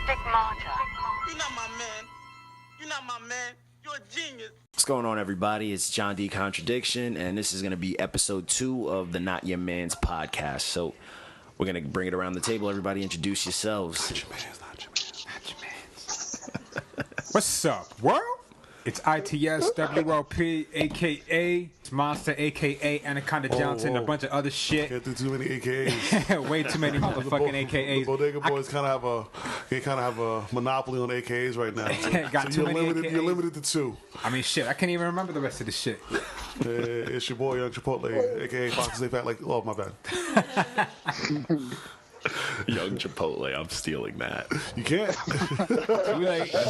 Stigmata. You're not my man. You're not my man. You're a genius. What's going on, everybody? It's John D. Contradiction, and this is going to be episode 2 of the Not Your Man's podcast. So we're going to bring it around the table. Everybody introduce yourselves. Not your man's, not your man's, not your man's. What's up, world? It's ITSWLP, a.k.a. Monster, a.k.a. Anaconda Johnson, and a bunch of other shit. Can't do too many AKAs. Way too many motherfucking AKAs. The Bodega Boys kind of have a monopoly on AKAs right now. Got too many AKAs. You're limited to 2. I mean, shit, I can't even remember the rest of the shit. It's your boy, Young Chipotle, a.k.a. Fox They Fat Like... Oh, my bad. Young Chipotle, I'm stealing that. You can't.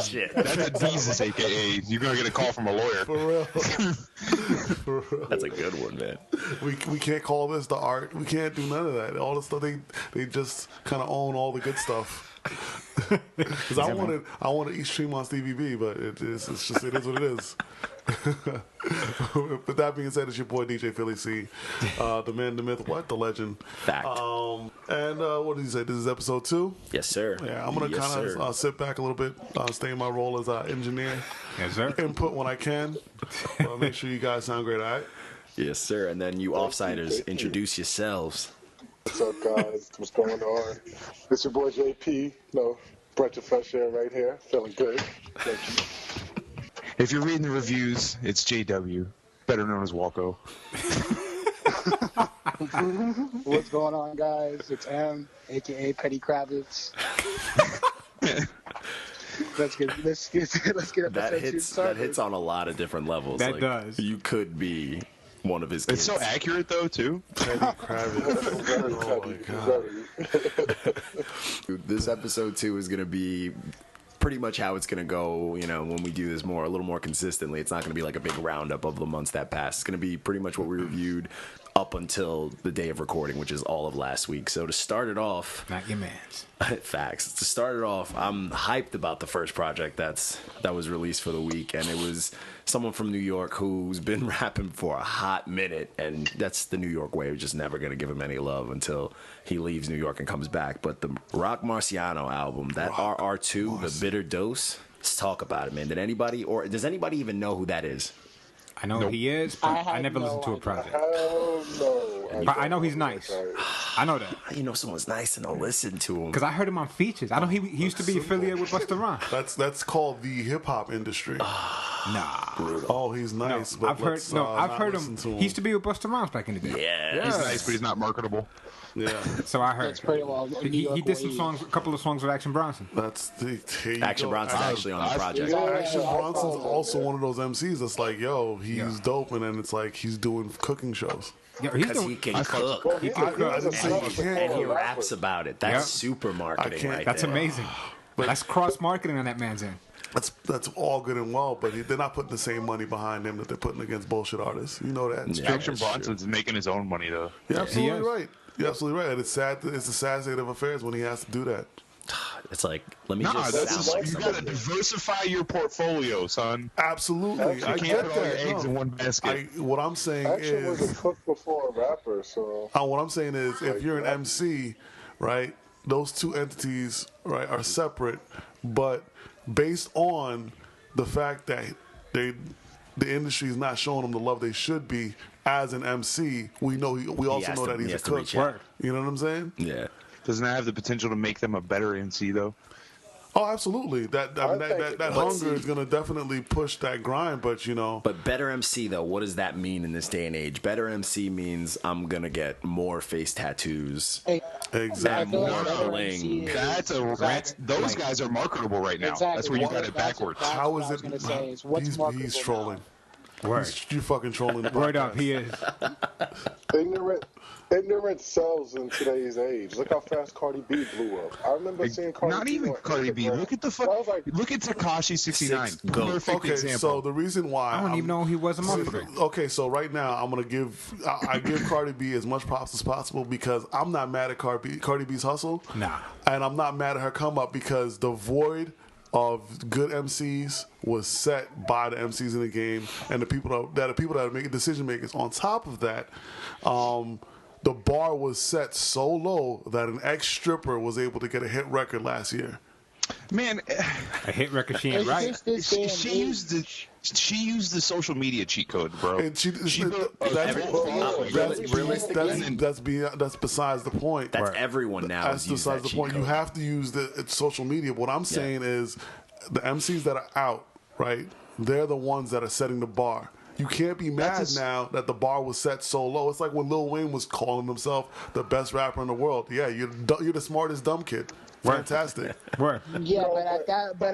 Shit. That's a Jesus, a.k.a. You're going to get a call from a lawyer. For real. For real. That's a good one, man. We can't call this the art. We can't do none of that. All the stuff, they just kind of own all the good stuff. Because I wanted East Tremont Stevie B, but it is what it is. But that being said, it's your boy DJ Philly C, the man, the myth, the legend. Fact. And what did he say? This is episode 2. Yes, sir. Yeah, I'm gonna kind of sit back a little bit, stay in my role as engineer. Yes, sir. Input when I can. Make sure you guys sound great. All right. Yes, sir. And then you offsiders, introduce yourselves. What's up, guys? What's going on? It's your boy JP. Breath of fresh air right here. Feeling good. Thank you. If you're reading the reviews, it's JW, better known as Walko. What's going on, guys? It's M, aka Petty Kravitz. Let's get that hits on a lot of different levels. That does. You could be one of his kids. It's so accurate, though, too. Petty Kravitz. Oh my god. Dude, this episode 2 is going to be pretty much how it's going to go, when we do this a little more consistently. It's not going to be like a big roundup of the months that passed. It's going to be pretty much what we reviewed up until the day of recording, which is all of last week. So to start it off... Not your man's. Facts. To start it off, I'm hyped about the first project that was released for the week, and it was someone from New York who's been rapping for a hot minute, and that's the New York way. We're just never going to give him any love until he leaves New York and comes back. But the Rock Marciano album, that RR2, The Bitter Dose, let's talk about it, man. Does anybody even know who that is? I know who he is, but I never listened to a project. But I know he's nice. I know that. You know someone's nice and I'll listen to him. Because I heard him on features. I know he used to be affiliated with Busta Rhymes. That's called the hip hop industry. Nah. Oh, he's nice. No, but I've heard him. He used to be with Busta Rhymes back in the day. Yeah. He's nice, but he's not marketable. Yeah. So I heard. That's pretty well. He did some songs, a couple of songs with Action Bronson. That's Action Bronson's actually on the project. Action Bronson's also one of those MCs that's like, he's dope, and then it's like he's doing cooking shows. Yeah, Because he can cook. He can cook. I didn't say he can't. And he raps about it. That's super marketing right That's there. amazing. That's cross marketing on that man's end. That's all good and well, but they're not putting the same money behind him that they're putting against bullshit artists. You know that. Yeah. Action Bronson's making his own money, though. You're absolutely is. right. You're absolutely right. And it's sad. It's a sad state of affairs when he has to do that. It's like, let me Nah, just sound like you got to diversify your portfolio, son. Absolutely, I You can't get put all your eggs in that. one basket. What I'm saying Action was a is, cook before a rapper, so. what I'm saying is, if you're an MC, right, those two entities, right, are separate, but based on the fact that the industry is not showing them the love they should be as an MC, we also know that he's a cook. You know what I'm saying? Yeah. Doesn't that have the potential to make them a better MC, though? Oh, absolutely. That hunger is going to definitely push that grind, but But better MC, though, what does that mean in this day and age? Better MC means I'm going to get more face tattoos. Exactly. More bling. Those guys are marketable right now. Exactly. That's where you got it backwards. How is it? He's trolling. You fucking trolling the podcast. Word up, he is. Ignorance sells in today's age. Look how fast Cardi B blew up. I remember seeing Cardi B. Not even Cardi B. Look at look at Tekashi 69. Perfect Okay, example. So the reason why I don't even know he was a motherfucker. Okay, so right now I'm gonna give Cardi B as much props as possible because I'm not mad at Cardi B's hustle. Nah. And I'm not mad at her come up because the void of good MCs was set by the MCs in the game and the people that are making decision makers. On top of that, the bar was set so low that an ex-stripper was able to get a hit record last year. Man, A hit record, she ain't It's right. just this day and she used the social media cheat code, bro. And that's besides the point. That's everyone now. That's besides the point. You have to use it's social media. What I'm saying is, the MCs that are out, right? They're the ones that are setting the bar. You can't be mad now that the bar was set so low. It's like when Lil Wayne was calling himself the best rapper in the world. Yeah, you're the smartest dumb kid. Fantastic. Word. Yeah, but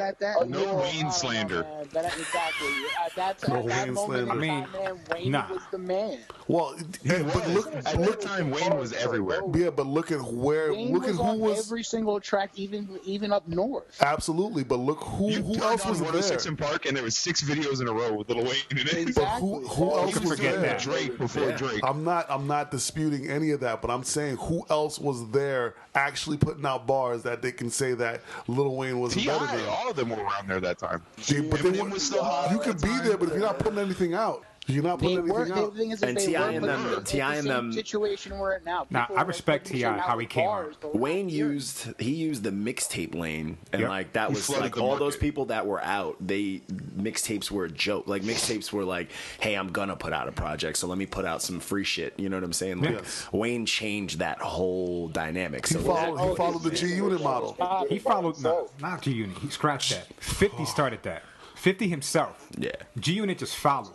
at that, No Wayne slander. But exactly, at that moment slander. in time, man, Wayne was the man. Well, but look, at that time, Wayne was everywhere. Yeah, but look at Wayne who on was every single track, even up north. Absolutely, but look who else was 106 there. in Park, and there was 6 videos in a row with Lil Wayne in it. Exactly. But who else was forget there? that. Drake before Drake. I'm not disputing any of that, but I'm saying who else was there actually putting out bars that they can say that Lil Wayne was T.I., better than. all of them were around there that time. But Eminem was still hot you at could that be time. there, but if you're not putting anything out, you're not They putting were. anything The out. thing is, And they T.I. were, and but them- it's the T.I. and same them- situation we're at now. Nah, People I are respect pushing T.I. out how he came bars out. the last Wayne year. used the mixtape lane, and Yep. like that He was flooded like the all market. those people that were out. Mixtapes were a joke. Like mixtapes were like, hey, I'm gonna put out a project, so let me put out some free shit. You know what I'm saying? Like Yes. Wayne changed that whole dynamic. He So followed the G Unit model. He followed, not G Unit. He scratched that. 50 started that. 50 himself. yeah, G Unit just followed,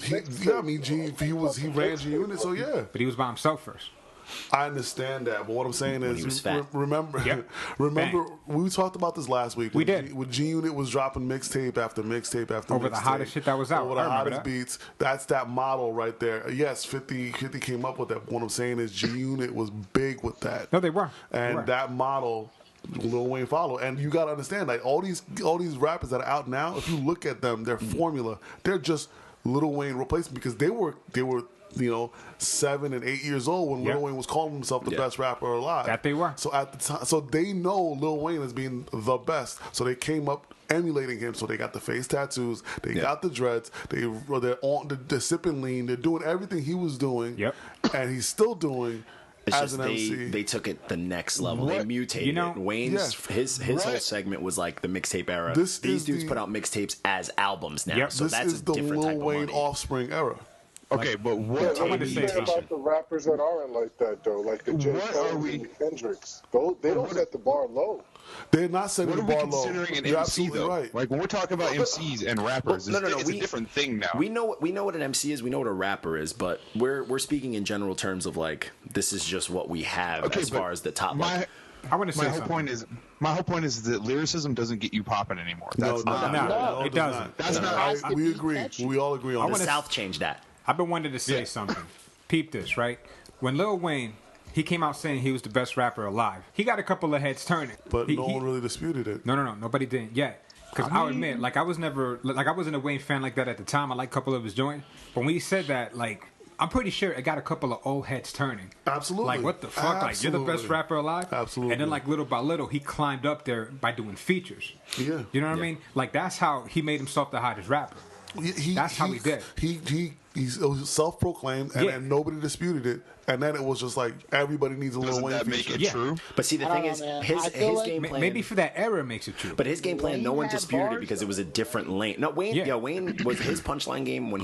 He ran G Unit, so yeah. but he was by himself first. I understand that, but what I'm saying he was is, fat. remember, Yep. remember, we talked about this last week. We did. When G Unit was dropping mixtape after mixtape after Over the mixtape. hottest shit that was out. Over the I remember hottest that. beats. That's that model right there. Yes, 50 came up with that. What I'm saying is, G Unit was big with that. No, they were. And They were. that model, Lil Wayne followed. And you got to understand, like all these rappers that are out now, if you look at them, their formula, they're just Lil Wayne replacement because they were 7 and 8 years old when Yeah. Lil Wayne was calling himself the Yeah. best rapper alive. That they were. So at the time, so they know Lil Wayne as being the best. So they came up emulating him. So they got the face tattoos, they got the dreads, they're they're sipping lean, they're doing everything he was doing. Yep. And he's still doing. it's As just an MC, they took it the next level. They mutated You know- it. Wayne's his whole Right. segment was like the mixtape era. This These is dudes the- put out mixtapes as albums now. Yep. So this that's is a the different Lil type of Wayne money. offspring era. Okay, but what Yeah, are I wanted we to What say about the rappers that aren't like that though, like the J. What Cole are we- and the Kendricks? They don't set the bar low. They're not setting What the are we bar low. considering an You're MC absolutely though? right. Like when we're talking about MCs and rappers, Well, no, it's we- a different thing now. We know what an MC is. We know what a rapper is, but we're speaking in general terms of like this is just what we have Okay, as but far as the top. my Like, I want to say my whole something. point is that lyricism doesn't get you popping anymore. No, That's not. No, it does not. doesn't. That's not- I- we agree. We all agree on the that. South changed that. I've been wanting to say Yeah. something. Peep this, right? When Lil Wayne, he came out saying he was the best rapper alive. He got a couple of heads turning. But He- no he- one really disputed it. No, nobody didn't yet. Because I'll admit, like I wasn't a Wayne fan like that at the time. I like a couple of his joints, but when he said that, like I'm pretty sure it got a couple of old heads turning. Absolutely. Like what the fuck? Like you're the best Absolutely. rapper alive. Absolutely. And then like little by little, he climbed up there by doing features. Yeah. You know what I mean? Like that's how he made himself the hottest rapper. That's how he did. He's self-proclaimed, and Yeah. then nobody disputed it. And then it was just like everybody needs a Lil Doesn't Wayne that make feature. it Yeah. true? But see, the I thing don't is, know, man. his I feel like- game plan. Maybe for that era it makes it true. But his game plan, no Wayne one had disputed it bars, because it though. was a different lane. No, Wayne, Yeah. Wayne was his punchline game when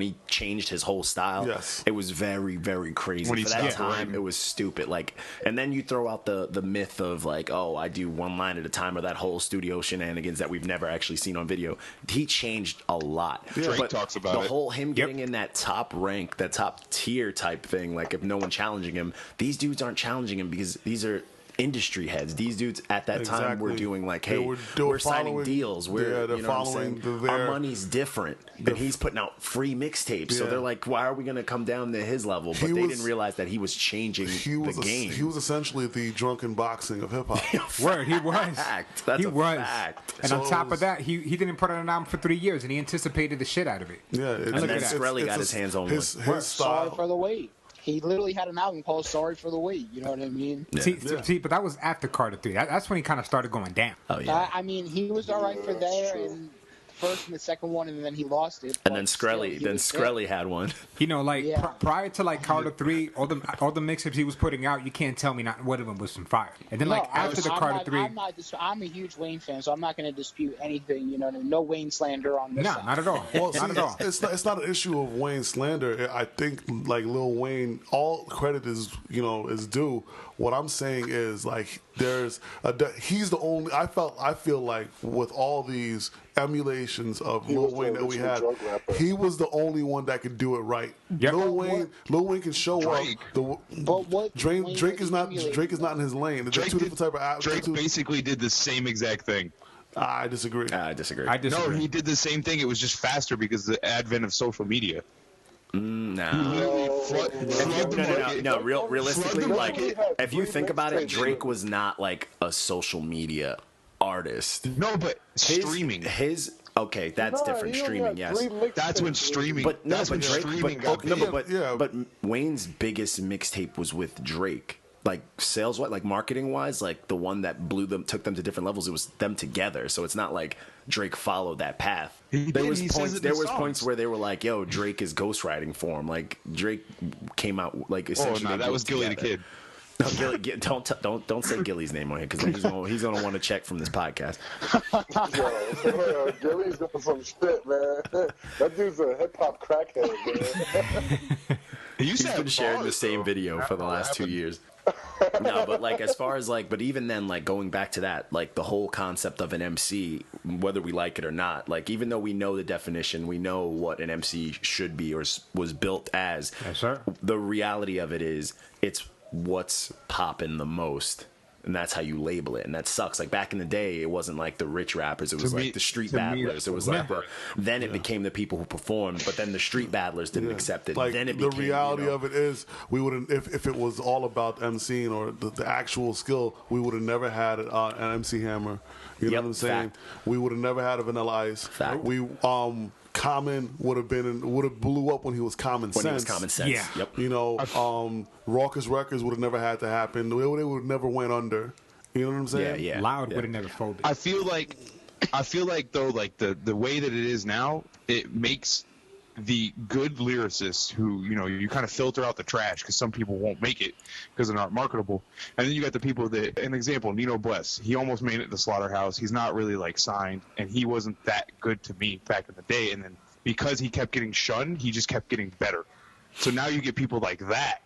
he changed his whole style. Yes. It was very, very crazy. When he For that stopped time, writing. it was stupid. Like, and then you throw out the myth of like, oh, I do one line at a time, or that whole studio shenanigans that we've never actually seen on video. He changed a lot. Drake But talks about the it. whole him getting in that top rank, that top tier type thing. Like, if no one challenging him, these dudes aren't challenging him because these are industry heads. These dudes at that time were Exactly. doing like, They hey, were we're signing following- deals. We're yeah, they're you know what I'm following saying? their- Our money's different, and he's putting out free mixtapes. So Yeah. they're like, why are we going to come down to his level? But He they was- didn't realize that he was changing the game. He was essentially the drunken boxing of hip hop. Word, he was. Fact. That's he a was. fact. And So on it top was- of that, he didn't put out an album for 3 years, and he anticipated the shit out of it. Yeah, And then at that. Skrelly got his hands on one. his Sorry style. for the wait. He literally had an album called "Sorry for the Wait." You know what I mean? See, but that was after Carter 3. That's when he kind of started going down. Oh yeah. I mean, he was all right for there, and first and the second one, and then he lost it. And then Skrelly had one. You know, like Yeah. prior to like Carter 3, all the mixtapes he was putting out, you can't tell me not one of them was some fire. And then like after the Carter 3, I'm a huge Wayne fan, so I'm not going to dispute anything. You know, no Wayne slander on this. no, side. not at all. Well, not at all. it's not an issue of Wayne slander. I think like Lil Wayne, all credit is due. What I'm saying is like he's the only. I feel like with all these emulations of Lil Wayne that we had, he was the only one that could do it right. Yep. Lil Wayne can show Drake. up. But what Drake is not in his lane. There's two different type of. Drake basically did the same exact thing. I disagree. No, he did the same thing. It was just faster because of the advent of social media. No. No. Realistically, like if you think about it, Drake was not like a social media artist. No, but streaming. Okay, that's different. Streaming, yes. That's when streaming. But no, that's but when Drake. streaming got big. But Wayne's biggest mixtape was with Drake. Like sales, like marketing wise, like the one that took them to different levels. It was them together. So it's not like Drake followed that path. There was points where they were like, "Yo, Drake is ghostwriting for him." Like Drake came out like essentially. Oh no, that was Gilly the Kid. No, don't say Gilly's name on here because he's gonna want to check from this podcast. Yo, Gilly's doing some shit, man. That dude's a hip hop crackhead, man. He's been sharing the same video for the last 2 years. No, but like as far as like, but even then, like going back to that, like the whole concept of an MC, whether we like it or not, like even though we know the definition, we know what an MC should be or was built as. Yes, sir. The reality of it is, it's what's popping the most. And that's how you label it, and that sucks. Like back in the day, it wasn't like the rich rappers; it was like the street battlers. It was like then it became the people who performed, but then the street battlers didn't accept it. Like then it the became, reality of it is, we wouldn't if it was all about MCing or the actual skill, we would have never had an MC Hammer. You know what I'm saying? Fact. We would have never had a Vanilla Ice. Fact. We Common would have blew up when he was Common Sense. When he was Common Sense. Yeah. Yep. You know, Raucous Records would have never had to happen. They would have never went under. You know what I'm saying? Yeah. Loud would have never folded. I feel like though, like the way that it is now, it makes the good lyricists who, you know, you kind of filter out the trash because some people won't make it because they're not marketable. And then you got the people that, an example, Nino Bless, he almost made it to the Slaughterhouse. He's not really like signed, and he wasn't that good to me back in the day. And then because he kept getting shunned, he just kept getting better. So now you get people like that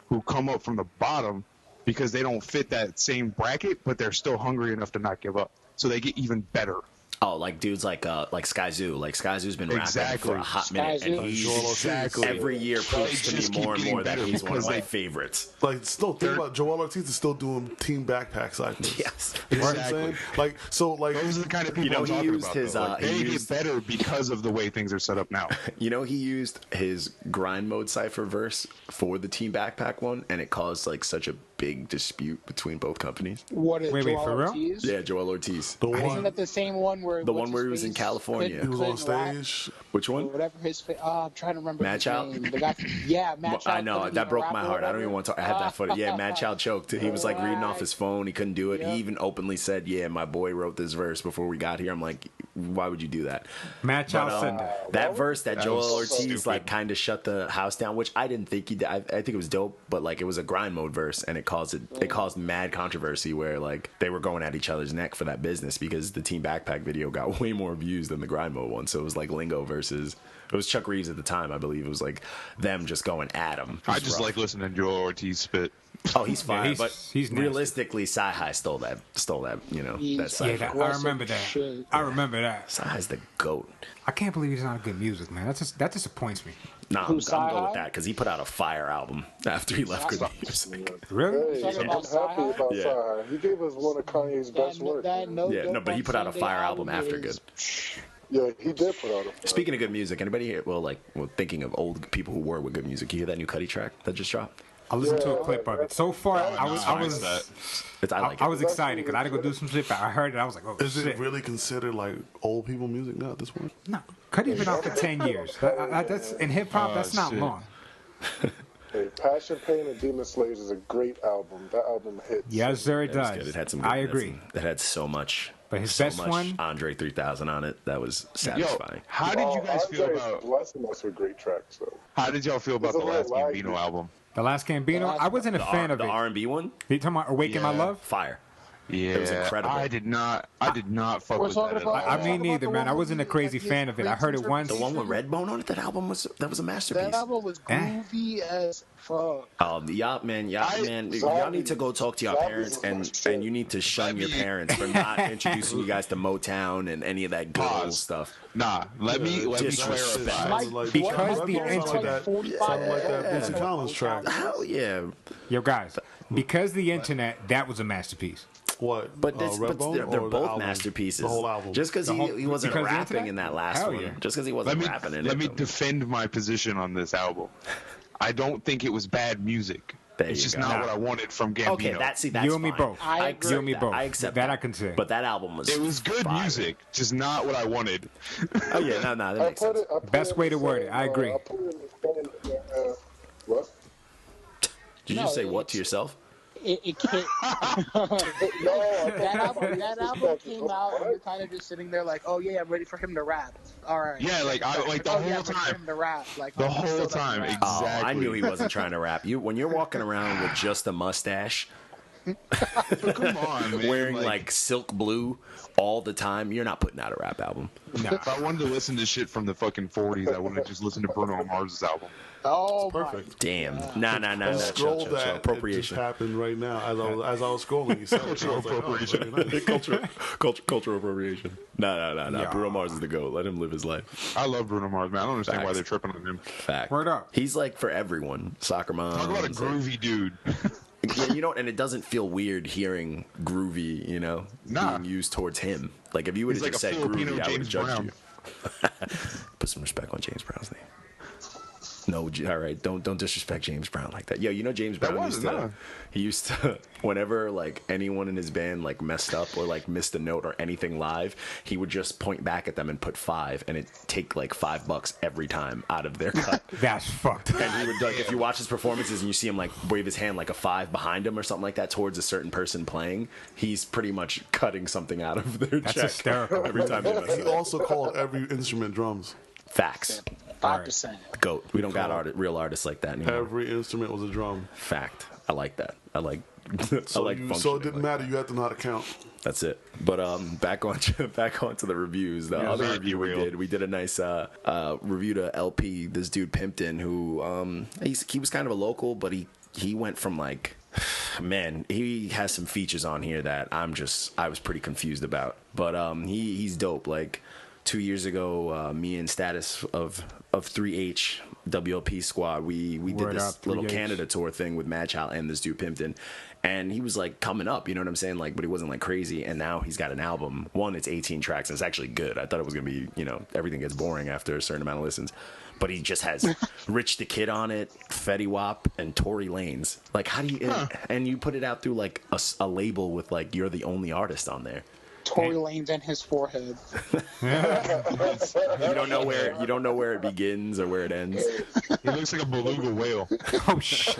who come up from the bottom because they don't fit that same bracket, but they're still hungry enough to not give up. So they get even better. Oh, like dudes like Sky Zoo. Like Sky Zoo's been rapping for a hot minute, and he's every year proves to me more and more that he's one of my favorites. Like, still think about Joel Ortiz is still doing Team Backpack cycles. Yes, You know what I'm saying? Like, so like Those are the kind of people I'm he talking used about. his, though. Like, they get better because of the way things are set up now. You know, he used his grind mode cipher verse for the Team Backpack one, and it caused like such a big dispute between both companies. What is Wait, Joel for real? Ortiz? Yeah, Joel Ortiz. Isn't that the same one where The one where he was in California. he was on stage. Which one? Whatever his I'm trying to remember Mad his Child? name. The guy, Mad Child. I know that broke my heart. I don't even want to talk. I had that footage. Yeah, Mad Child choked. He was like reading off his phone. He couldn't do it. Yep. He even openly said, "Yeah, my boy wrote this verse before we got here." I'm like, why would you do that? Matt Child said that. That verse that Joel was so Ortiz stupid. like kind of shut the house down, which I didn't think he did. I think it was dope, but like it was a grind mode verse, and it caused mad controversy where like they were going at each other's neck for that business because the Team Backpack video got way more views than the grind mode one. So it was like Lingo versus. It was Chuck Reeves at the time, I believe. It was like them just going at him. I just like listening to Joel Ortiz spit. Oh, he's fine, but he's nasty. realistically, Sci-Hi stole that. You know, He's- that Yeah, cipher. I remember that. Shit. I remember that. Sci-Hi's the goat. I can't believe he's not good music, man. That disappoints me. Nah, I'm Who's going with Sci-Hi? that because he put out a fire album after he left Good Music. Really? Hey, Talking I'm about happy Sci-Hi? about Yeah. Sci-Hi. He gave us one of Kanye's best work. man. Yeah, no, but he put out a fire album after is- Good. Yeah, he did put out a. Speaking of good music, anybody here? Well, thinking of old people who were with good music. You hear that new Cuddy track that just dropped? I listened to a clip of it. So far, I was I I was excited because I had to go do some shit. But I heard it. I was like, oh Is shit. it really considered like old people music now at this point? No, Cuddy's been out for 10 years. That's in hip hop. That's not shit. long. Hey, Passion, Pain, and Demon Slayers is a great album. That album hits. Yes, sir, it It was does. good. It had some. I agree. It had so much But his so best much one, Andre 3000 on it. That was satisfying. How did you guys feel about? Blessing us with great tracks. So. How did y'all feel about There's the a last little lag Gambino here. album? the last Gambino, I wasn't a fan of The it. R&B one, You talking about Awaken My Yeah. Love? fire. Yeah, It was incredible. I did not fuck We're with talking that at about- all. I mean, neither, the man. one I with wasn't a the- crazy like, fan of it. I heard it once. The one with Redbone on it, that album was a masterpiece. That album was groovy as fuck. Y'all need to go talk to your parents, and you need to shun your parents for not introducing you guys to Motown and any of that good old Pause. stuff. Nah, let me clarify. Mike, because what? the My parents internet- like 45 Sounded like that years Bootsy old. Collins track. Hell yeah. Yo, guys, because the internet, that was a masterpiece. What? But Redbone they're or the both album? masterpieces. The whole album. Just because he wasn't because the rapping internet? in that last Hell one. yeah. Just because he Let wasn't me rapping in let it. me defend my position on this album. I don't think it was bad music. There It's you just go. not Nah. what I wanted from Gambino. Okay, that's You and me fine. both. I accept agree. You and me that. both. I accept That I can say. But that album was. It was good fire. music, just not what I wanted. Oh yeah, no, that makes sense. Best way to word it. I agree. I put it in the what? Did you No, just say what it's- to yourself? It can't. No, that album came out, and you're kind of just sitting there like, oh yeah, I'm ready for him to rap. All right. Yeah, like the oh, yeah, whole I'm ready for time. him to rap. Like The oh, he still whole doesn't time, rap. exactly. Oh, I knew he wasn't trying to rap. When you're walking around with just a mustache, Come on, man. wearing like silk blue all the time, you're not putting out a rap album. if I wanted to listen to shit from the fucking 40s, I would have just listened to Bruno Mars's album. Oh Perfect. Damn. Nah. Scroll Chill. that. It just Appropriation. happened right now as I was scrolling. You said it. Cultural I was like, oh, appropriation. very nice. Cultural appropriation. No. Yeah. Bruno Mars is the GOAT. Let him live his life. I love Bruno Mars, man. I don't understand why Facts. they're tripping on him. Fact. Word up. He's like for everyone. Soccer moms. Talk about a groovy dude. Yeah, and it doesn't feel weird hearing groovy, Nah. being used towards him. Like if you would He's have like just a said Filipino groovy, I would have James judged Brown. you. Put some respect on James Brown's name. No, all right, don't disrespect James Brown like that. Yo, James Brown used to whenever like anyone in his band like messed up or like missed a note or anything live, he would just point back at them and put 5, and it'd take like $5 every time out of their cut. That's fucked. And he would like, if you watch his performances and you see him like wave his hand like a 5 behind him or something like that towards a certain person playing, he's pretty much cutting something out of their That's check hysterical. every time they mess He up. also called every instrument drums. Facts. 5%. GOAT. We don't got real artists like that anymore. Every instrument was a drum. Fact. I like that. I like. So, I like. so it functioning didn't like matter. that. You had to know how to count. That's it. But back onto the reviews. The other very review derailed. we did a nice review to LP. This dude Pimpton, who he was kind of a local, but he went from like, man, he has some features on here that I was pretty confused about. But he's dope. Like 2 years ago, me and Status of 3H WLP squad, we did Word this up, little 3H. Canada tour thing with Mad Child and this dude Pimpton, and he was like coming up, you know what I'm saying, like, but he wasn't like crazy. And now he's got an album. One, it's 18 tracks, and it's actually good. I thought it was gonna be, everything gets boring after a certain amount of listens, but he just has Rich the Kid on it, Fetty Wap, and Tory Lanez. Like, how do you and you put it out through like a label with like you're the only artist on there. Tory Lanez and his forehead. You don't know where it begins or where it ends. He looks like a beluga whale. Oh shit.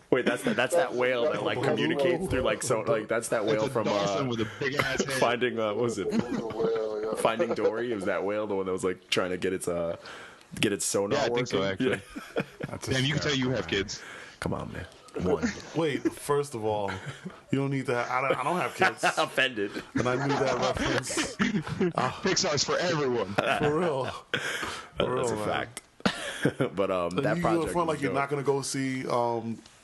Wait, that's that whale that like communicates through like that's that whale It's a from dolphin with a big ass head. Finding what was it? Well, yeah. Finding Dory. It was that whale, the one that was like trying to get its sonar Yeah, I working. think so, actually. That's Damn, you can tell hysterical. you have kids. Come on, man. One. Wait, first of all, you don't need to. I don't have kids, Offended. and I knew that reference Pixar's for everyone. for real. For That's real, a man. fact. But that you project. in front was like you're dope. not gonna go see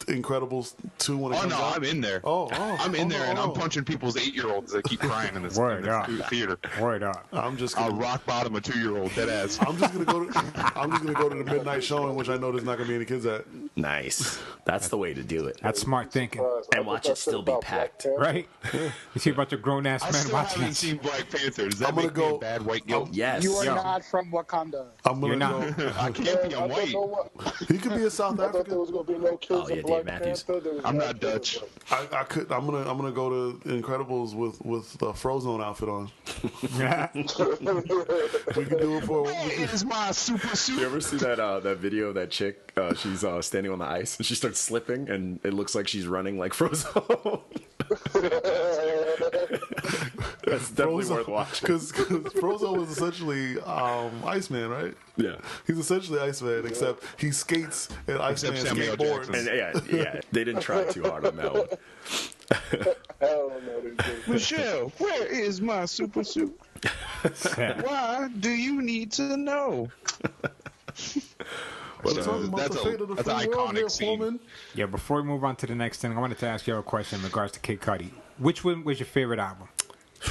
Incredibles 2 when it Oh comes no, out. I'm in there. I'm in there, and I'm punching people's 8-year-olds that keep crying in this Word up. theater. Word up. I'm just I'll gonna, rock bottom a 2-year-old dead ass. I'm just gonna go to the midnight showing, which I know there's not gonna be any kids at. Nice. That's the way to do it. That's smart thinking, And watch it still be packed. right? You see a bunch of grown ass I men still watching haven't this. seen Black Panther. Does that I'm gonna make me a go- bad white guilt? Yes. You are Yo. not from Wakanda. I'm You're gonna not. go. I can't be. I'm white. He could be a South I thought there African. was gonna be no kids Oh, yeah, in Dave Black Matthews. Panther. There was I'm no not kids, Dutch. but- I could. I'm gonna go to Incredibles with the Frozone outfit on. Yeah. We can do it for. It is my super You suit. ever see that video of that chick? She's standing on the ice and she starts slipping, and it looks like she's running like Frozone. That's definitely worth watching. Because Frozo is essentially Iceman, right? Yeah. He's essentially Iceman, except he skates and Iceman Samuel skateboards. Jackson. And yeah, they didn't try too hard on that one. Hell no, they didn't. Michelle, where is my super suit? Why do you need to know? We're talking about that's the fate of the that's an free world here, iconic scene. Pullman. Yeah, before we move on to the next thing, I wanted to ask you a question in regards to Kid Cudi. Which one was your favorite album?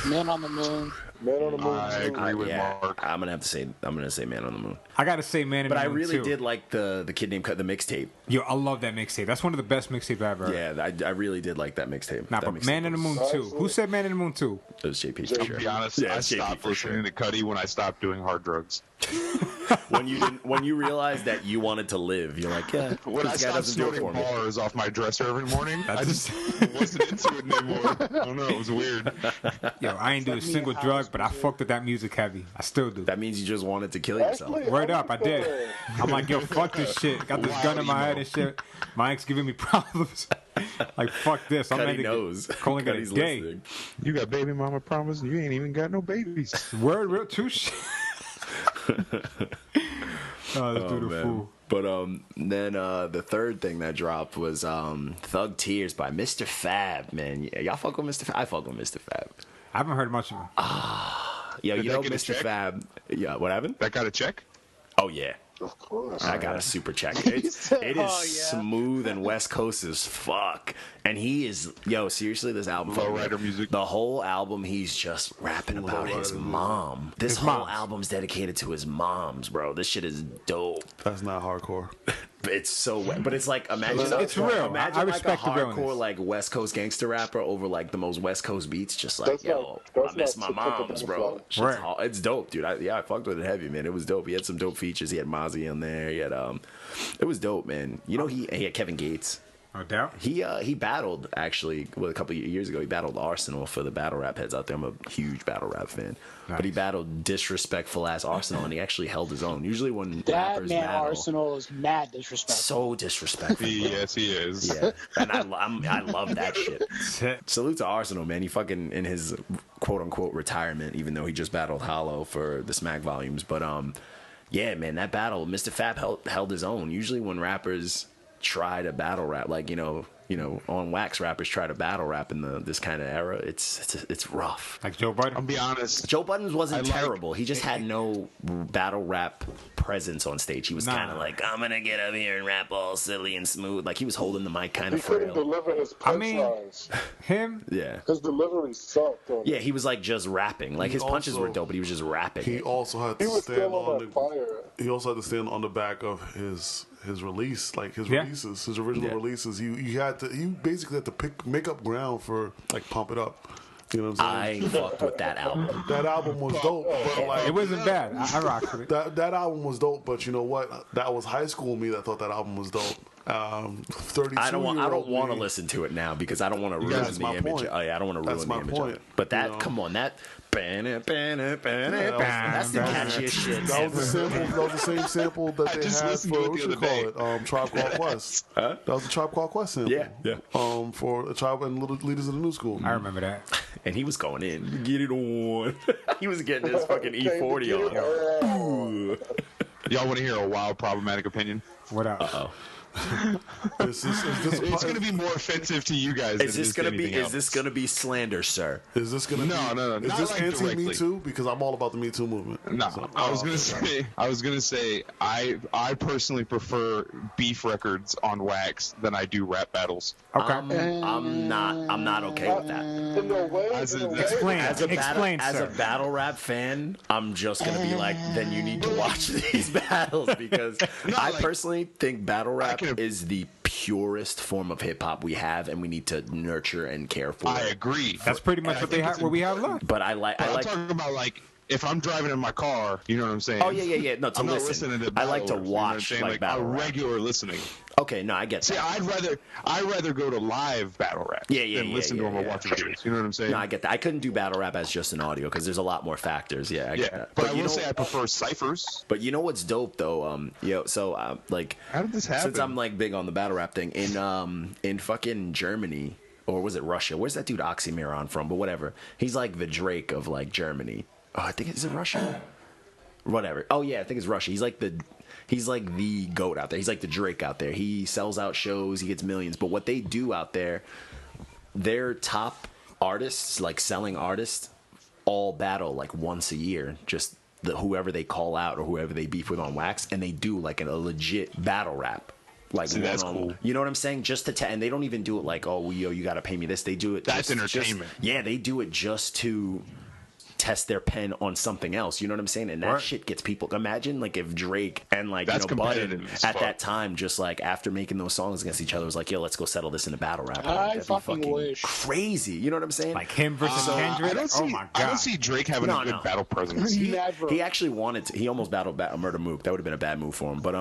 Man on the Moon. Man on the Moon. I agree with Mark. I'm gonna say Man on the Moon. I gotta say Man in But the I Moon really too. did like the Kid Named Cut, the mixtape. Yo, I love that mixtape. That's one of the best mixtapes I've ever heard. Yeah, I really did like that mixtape. Nah, That but mixtape Man in the was- Moon 2. Who said Man in the Moon 2? It was JP for To sure. be honest, Yeah, I it's JP stopped for listening to Cudi when I stopped doing hard drugs. When you realized that you wanted to live, you're like, yeah, When I this guy stopped doesn't do it snorting for me. bars off my dresser every morning, I just wasn't into it anymore. I don't know, it was weird. Yo, I ain't do a single drug, but I fucked with that music heavy. I still do. That means you just wanted to kill yourself. Actually, Word up, I did. I'm like, yo, fuck this shit. Got this gun in my head and shit. My ex giving me problems. Like, fuck this. I'm Cuddy gonna knows. calling it a Cuddy's gay. listening. You got baby mama promise and you ain't even got no babies. Word, real true shit. Oh, let's do the Man. fool. But then the third thing that dropped was Thug Tears by Mr. Fab, man. Y'all fuck with Mr. Fab? I fuck with Mr. Fab. I haven't heard much of him. Yo, Did you that know get a Mr. check? Fab. Yeah, what happened? That got a check? Oh yeah. Of course. I got a super check. It is Oh, yeah. smooth and West Coast as fuck. And he is, seriously, this album. Lowrider music. The whole album, he's just rapping about his mom. This His whole moms. album's dedicated to his moms, bro. This shit is dope. That's not hardcore. It's so wet, but it's like imagine It's real. Imagine I like respect the a hardcore realness. like West Coast gangster rapper over like the most West Coast beats, just like That's yo, not- I that's miss not my to put the moms, butterfly. bro. Shit's Right. hard. It's dope, dude. I fucked with it heavy, man. It was dope. He had some dope features. He had Mozzie on there. He had it was dope, man. You know he had Kevin Gates. No doubt. He battled actually a couple of years ago. He battled Arsenal for the battle rap heads out there. I'm a huge battle rap fan, but he Nice. battled disrespectful ass Arsenal, and he actually held his own. Usually when That rappers man battle, Arsenal is mad disrespectful. so disrespectful. Yes, he is. Yeah, and I love that shit. Shit. Salute to Arsenal, man. He fucking in his quote unquote retirement, even though he just battled Hollow for the Smack volumes. But yeah, man, that battle, Mr. Fab held his own. Usually when rappers try to battle rap, like you know, on wax rappers try to battle rap in this kind of era, it's rough. Like Joe Budden. I'll be honest. Joe Budden wasn't I like- terrible. He just had no battle rap presence on stage. He was Nah. kind of like, I'm gonna get up here and rap all silly and smooth. Like he was holding the mic kind He of couldn't frail. deliver his I mean- punchlines. Him? Yeah. His delivery sucked. On Yeah, he was like just rapping. Like He his punches also- were dope, but he was just rapping. He it. also had He to was stand still on on that the. fire. He also had to stand on the back of his release, like his Yeah. releases, his original Yeah. releases. You basically had to make up ground for like Pump It Up. You know what I'm saying? I fucked with that album. That album was dope, but like It wasn't bad. I rocked with it. that album was dope. But you know what? That was high school me that thought that album was dope. 32. I don't want to listen to it now because I don't want to ruin That's the my image. point. Oh yeah, I don't want to ruin That's the my image. point, Of it. But that, you know? come on, that's the Bam, catchiest shit. That was the sample. That was the same sample that I they just had listened for to it what the you other call it, Tribe Called Quest. That was the Tribe Called Quest sample. Yeah, yeah. For the Tribe and Little Leaders of the New School. I remember that. And he was going in. Get it on. He was getting his fucking E40 on. Y'all want to hear a wild problematic opinion? What up? Oh. Is this It's going to be more offensive to you guys. Is than this it gonna be? anything Is this else. gonna be slander, sir? Is this gonna No, be, no, Is not this like anti Me directly. Too? Because I'm all about the Me Too movement. No, So- I was gonna say I personally prefer beef records on wax than I do rap battles. Okay. I'm not okay with that. In no way. As in a- no way. Explain. As a Explain, as sir. a battle rap fan, I'm just gonna be like, then you need to watch these battles because I like- personally think battle rap can- is the purest form of hip hop we have, and we need to nurture and care for. I it. agree. That's pretty much And I what they think have. it's What we have left. But I like. I'm talking about like if I'm driving in my car, you know what I'm saying? Oh yeah. No, to I'm not listen. listening to I like to battlers, you know what I'm watch saying? like battle a rap. regular listening. Okay, no, I get See, that. I'd rather go to live battle rap than listen to them or watch videos. You know what I'm saying? No, I get that. I couldn't do battle rap as just an audio because there's a lot more factors. Yeah, I get yeah, that. but I you will know, say I prefer ciphers. but you know what's dope though? Like, How did this happen? since I'm like big on the battle rap thing in fucking Germany or was it Russia? Where's that dude Oxymoron from? But whatever. He's like the Drake of like Germany. Oh, I think is it Russia? Whatever. Oh yeah, I think it's Russia. He's like the GOAT out there. He's like the Drake out there. He sells out shows. He gets millions. But what they do out there, their top artists, like selling artists, all battle like once a year. Just whoever they call out or whoever they beef with on wax, and they do like a legit battle rap. Like, see, that's cool. You know what I'm saying? Just to and they don't even do it like, oh, yo, you got to pay me this. They do it. That's entertainment. Yeah, they do it just to test their pen on something else. You know what I'm saying? And that shit gets people. Imagine like if Drake and like Budden at that time, just like after making those songs against each other, was like, yo, let's go settle this in a battle rap. I fucking wish. Crazy. You know what I'm saying? Like him versus Kendrick. Oh my god. I don't see Drake having a good battle presence. He actually wanted to. He almost battled Murder Mook. That would have been a bad move for him. But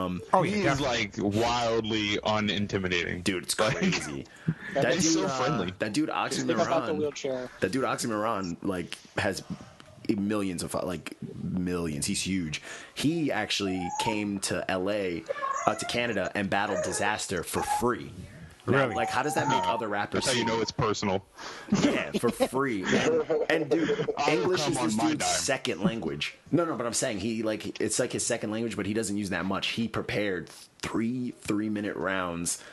he is like wildly unintimidating. Dude, it's crazy. That dude, so friendly. That dude Oxymoron. That dude Oxymoron like has millions. He's huge. He actually came to LA to Canada and battled Disaster for free. Now, Really? like, how does that make other rappers? That's how you know it's personal. Yeah, for free. And dude, English is this dude's second language. No, but I'm saying it's like his second language, but he doesn't use that much. He prepared three-minute rounds,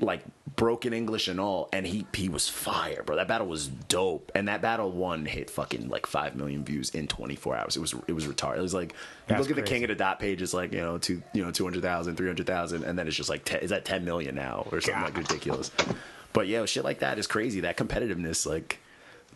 like broken English and all, and he was fire, bro. That battle was dope, and that battle hit fucking like 5 million views in 24 hours. It was retarded. It was like, you look at the King of the Dot page, it's like 200,000, 300,000, and then it's just like is that 10 million now or something like ridiculous. But yeah, shit like that is crazy. That competitiveness, like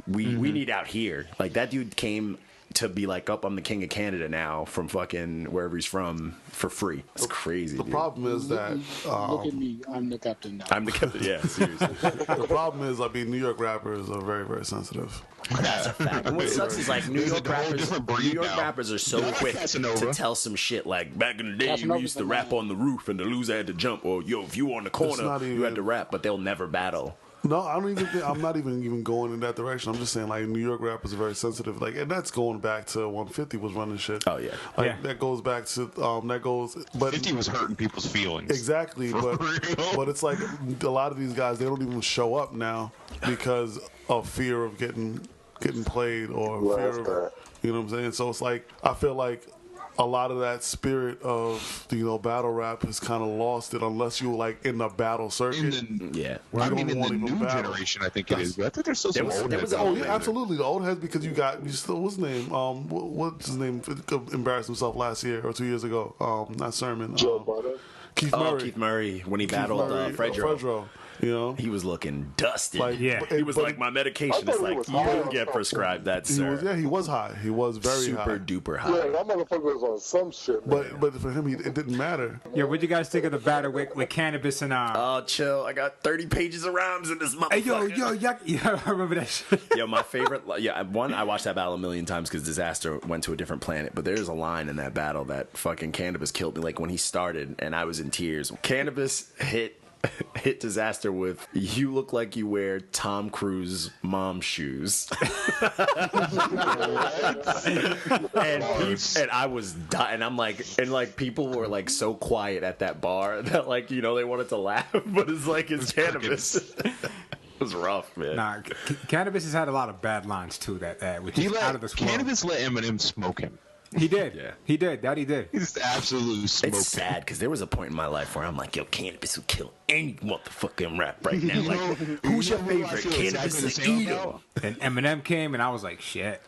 we need out here. Like that dude came to be like, I'm the king of Canada now from fucking wherever he's from for free. It's crazy. The problem is that look at me, I'm the captain now. I'm the captain. Yeah, seriously. the problem is, New York rappers are very, very sensitive. That's a fact. And what sucks is like New York rappers are so quick to tell some shit like, back in the day we used to rap on the roof and the loser had to jump, or yo, if you were on the corner you had to rap, but they'll never battle. No, I don't even think, I'm not even going in that direction. I'm just saying, like, New York rappers are very sensitive. Like, and that's going back to 150 was running shit. Oh, yeah. That goes back to, but 50 was hurting people's feelings. Exactly. But it's like a lot of these guys, they don't even show up now because of fear of getting played or fear of, you know what I'm saying? So it's like, I feel like a lot of that spirit of battle rap has kind of lost it unless you're like in the battle circuit. In the new generation, I think it is. But I think there's still some old heads. Oh yeah, absolutely, the old heads, because you still what's his name? What's his name? Embarrassed himself last year or 2 years ago. Not Sermon. Keith Murray. Keith Murray when he battled Fredro. You know, he was looking dusted. He was like, my medication is like, you don't get prescribed that, sir. He was high. He was very high. Super duper high. Yeah, that motherfucker was on some shit, man. But for him, it didn't matter. Yeah, what'd you guys think of the battle with Cannabis and Oh, chill. I got 30 pages of rhymes in this motherfucker. Hey, yo, I remember that shit. Yo, my favorite. I watched that battle a million times because Disaster went to a different planet. But there's a line in that battle that fucking Cannabis killed me. Like when he started, and I was in tears. Cannabis hit Disaster with, you look like you wear Tom Cruise mom shoes. and I was dying. I'm like, and like people were like so quiet at that bar that like, they wanted to laugh, but it's Cannabis. It was rough, man. Nah, Cannabis has had a lot of bad lines too, which is out of this world. Cannabis let Eminem smoke him. He did. Yeah. He did. That he did. He's absolutely smoking. It's sad because there was a point in my life where I'm like, yo, Cannabis would kill any motherfucking rap right now. Like, who's your favorite? Cannabis is Edo. And Eminem came, and I was like, shit.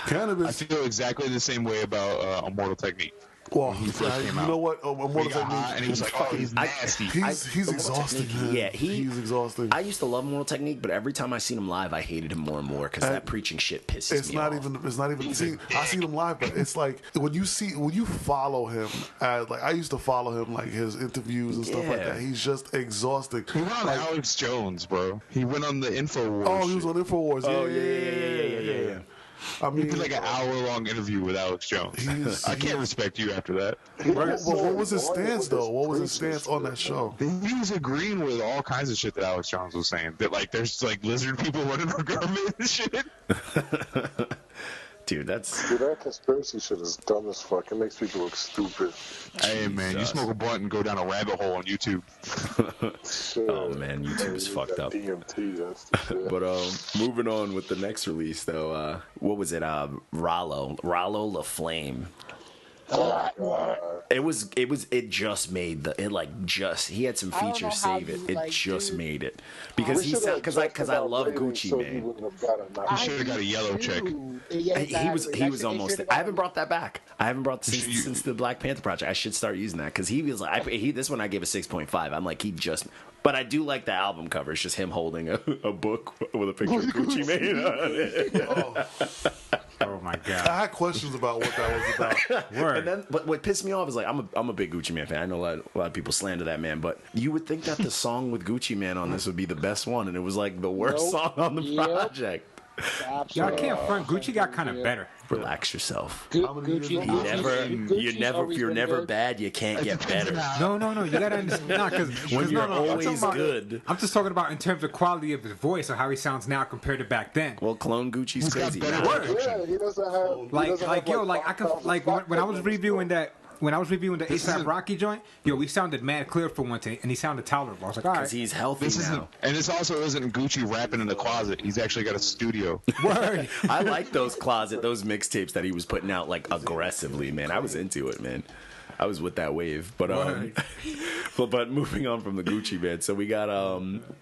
Cannabis. I feel exactly the same way about Immortal Technique. Well, he first came out. Know what? Immortal Technique. And he was like, oh, he's nasty. He's exhausting, man. Yeah, he's exhausting. I used to love Immortal Technique, but every time I seen him live, I hated him more and more because that preaching shit pisses me off. It's not even. See, I seen him live, but it's like when you follow him, I used to follow him, like his interviews and stuff like that. He's just exhausting. He went on Alex Jones, bro. He went on the InfoWars. Oh, he was on InfoWars. Oh, yeah. I mean, he did like an hour-long interview with Alex Jones. I can't respect you after that. What was his stance, though? What was his stance on that show? He was agreeing with all kinds of shit that Alex Jones was saying. That like there's like lizard people running our government and shit. Dude, that's... Dude, that conspiracy shit is dumb as fuck. It makes people look stupid. Hey, man, you smoke a blunt and go down a rabbit hole on YouTube. Shit. Oh, man, YouTube is you fucked got up. DMT, that's the shit. But moving on with the next release, though, what was it? Rollo La Flame. It just made he had some I don't know features how save it. you, It like, just dude. made it because because I love Gucci Mane. You should have got a yellow check. Yeah, He was exactly. almost. I haven't brought that back. I haven't brought since the Black Panther project. I should start using that because he was like this one I gave a 6.5. I'm like but I do like the album cover. It's just him holding a book with a picture of Gucci Mane on it. Oh my god. I had questions about what that was about. Word. And then, but what pissed me off is like I'm a big Gucci Mane fan. I know a lot of people slander that man, but you would think that the song with Gucci Mane on this would be the best one, and it was like the worst song on the project. Yo, I can't front. Gucci got kind of better. Relax yourself. Gucci, If you're never bad, you can't get better. No. You gotta understand. No, because When you're I'm always talking about- good. I'm just talking about in terms of quality of his voice or how he sounds now compared to back then. Well, clone Gucci's crazy. better now. words. Yeah, he doesn't have. When I was reviewing the ASAP Rocky joint, we sounded mad clear for once, and he sounded tolerable. I was like, all right. Because he's healthy This now. isn't, and this also isn't Gucci rapping in the closet. He's actually got a studio. Word. I like those those mixtapes that he was putting out like aggressively, man. I was into it, man. I was with that wave, but but moving on from the Gucci, man. So we got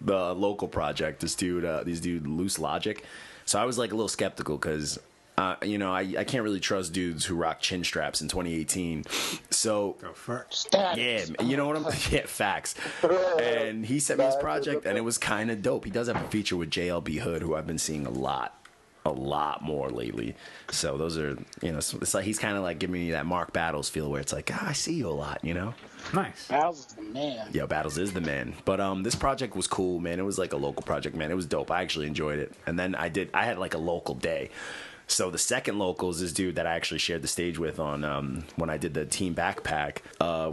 the local project. This dude, Loose Logic. So I was like a little skeptical because. I can't really trust dudes who rock chin straps in 2018. So, yeah, you know what I'm... Yeah, facts. And he sent me his project, and it was kind of dope. He does have a feature with JLB Hood, who I've been seeing a lot more lately. So those are, it's like he's kind of like giving me that Mark Battles feel where it's like, I see you a lot, Nice. Battles is the man. Yeah, Battles is the man. But this project was cool, man. It was like a local project, man. It was dope. I actually enjoyed it. And then I had like a local day. So the second local is this dude that I actually shared the stage with on when I did the Team Backpack.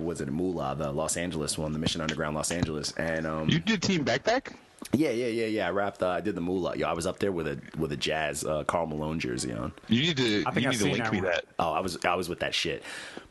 Was it Moolah, the Los Angeles one, the Mission Underground Los Angeles? And You did Team Backpack? Yeah. I rapped. I did the Moolah. I was up there with a Jazz Karl Malone jersey on. You need to link me one. that. Oh, I was with that shit.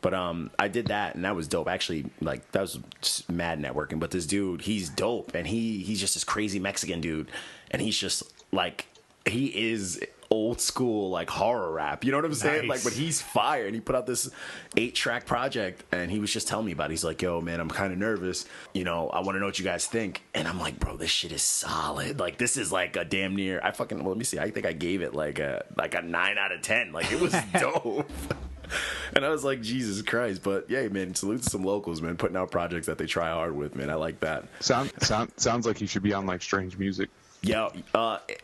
But I did that, and that was dope. Actually, like that was just mad networking. But this dude, he's dope, and he's just this crazy Mexican dude, and he's just like he is old school like horror rap, you know what I'm saying? Nice. Like, but he's fire, and he put out this 8-track project, and he was just telling me about it. He's like, yo man, I'm kind of nervous, I want to know what you guys think. And I'm like, bro, this shit is solid. Like, this is like a damn near, let me see, I think I gave it like a 9 out of 10. Like, it was dope. And I was like, Jesus Christ. But yeah, man, salute to some locals, man, putting out projects that they try hard with, man. I like that. Sounds like he should be on like Strange Music. Yo,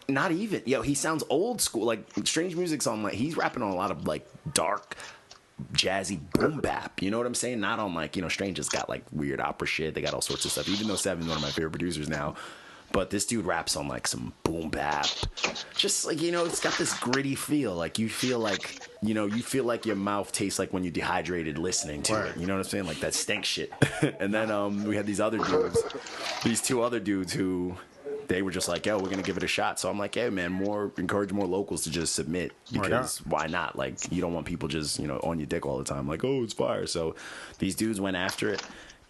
not even. Yo, he sounds old school. Like, Strange Music's on, like, he's rapping on a lot of, like, dark, jazzy boom bap. You know what I'm saying? Not on, like, Strange has got, like, weird opera shit. They got all sorts of stuff. Even though Seven's one of my favorite producers now. But this dude raps on, like, some boom bap. Just, like, it's got this gritty feel. Like, you feel like, your mouth tastes like when you dehydrated listening to it. You know what I'm saying? Like, that stink shit. And then we had these two other dudes who... They were just like, yo, we're gonna give it a shot. So I'm like, hey man, encourage more locals to just submit, because why not? Like, you don't want people just on your dick all the time, like, oh, it's fire. So these dudes went after it,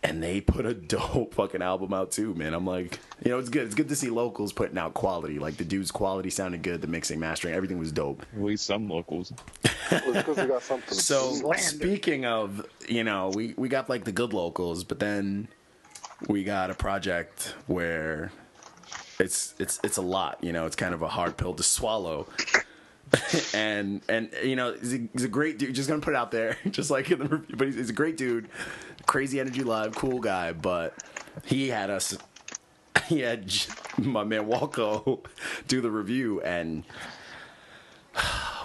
and they put a dope fucking album out too, man. I'm like, it's good. It's good to see locals putting out quality. Like, the dude's quality sounded good. The mixing, mastering, everything was dope. At least some locals. So speaking of, we got like the good locals, but then we got a project where it's a lot, it's kind of a hard pill to swallow. and he's a great dude. Just gonna put it out there, just like in the review, but he's a great dude, crazy energy live, cool guy. But he had my man Walco do the review, and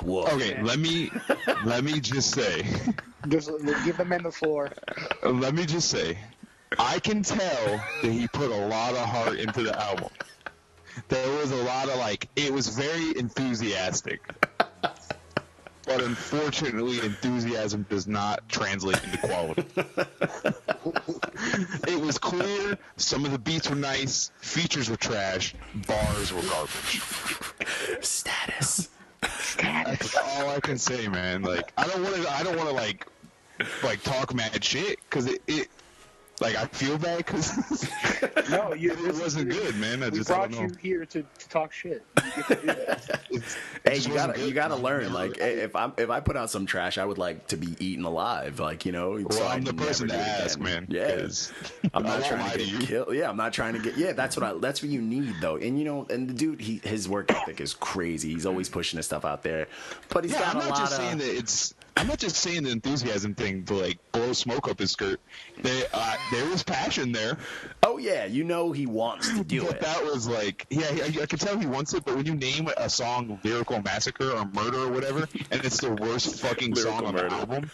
whoa. Okay, let me just say, Just give the man the floor. let me just say, I can tell that he put a lot of heart into the album. There was a lot of, it was very enthusiastic. But unfortunately, enthusiasm does not translate into quality. It was clear, some of the beats were nice, features were trash, bars were garbage. Status. That's all I can say, man. Like, I don't want to like talk mad shit because it like I feel bad because No, it wasn't good, man. I We just brought don't you know. here to talk shit. You get to do that. Hey, you gotta learn. Like, if I put out some trash, I would like to be eaten alive. Like, you know. Well, so I'm the I'd person to never do it ask, again. man. Yeah, 'cause I'm I not won't trying lie to to get you. killed. Yeah, I'm not trying to get. Yeah, that's what you need though. And you know, and the dude, his work ethic is crazy. He's always pushing his stuff out there, but he's got I'm a not lot just of. saying that it's. I'm not just saying the enthusiasm thing to like blow smoke up his skirt. There was passion there. Oh yeah, you know he wants to do But it. that was like, yeah, I could tell he wants it. But when you name a song "Lyrical Massacre" or "Murder" or whatever, and it's the worst fucking song on the album,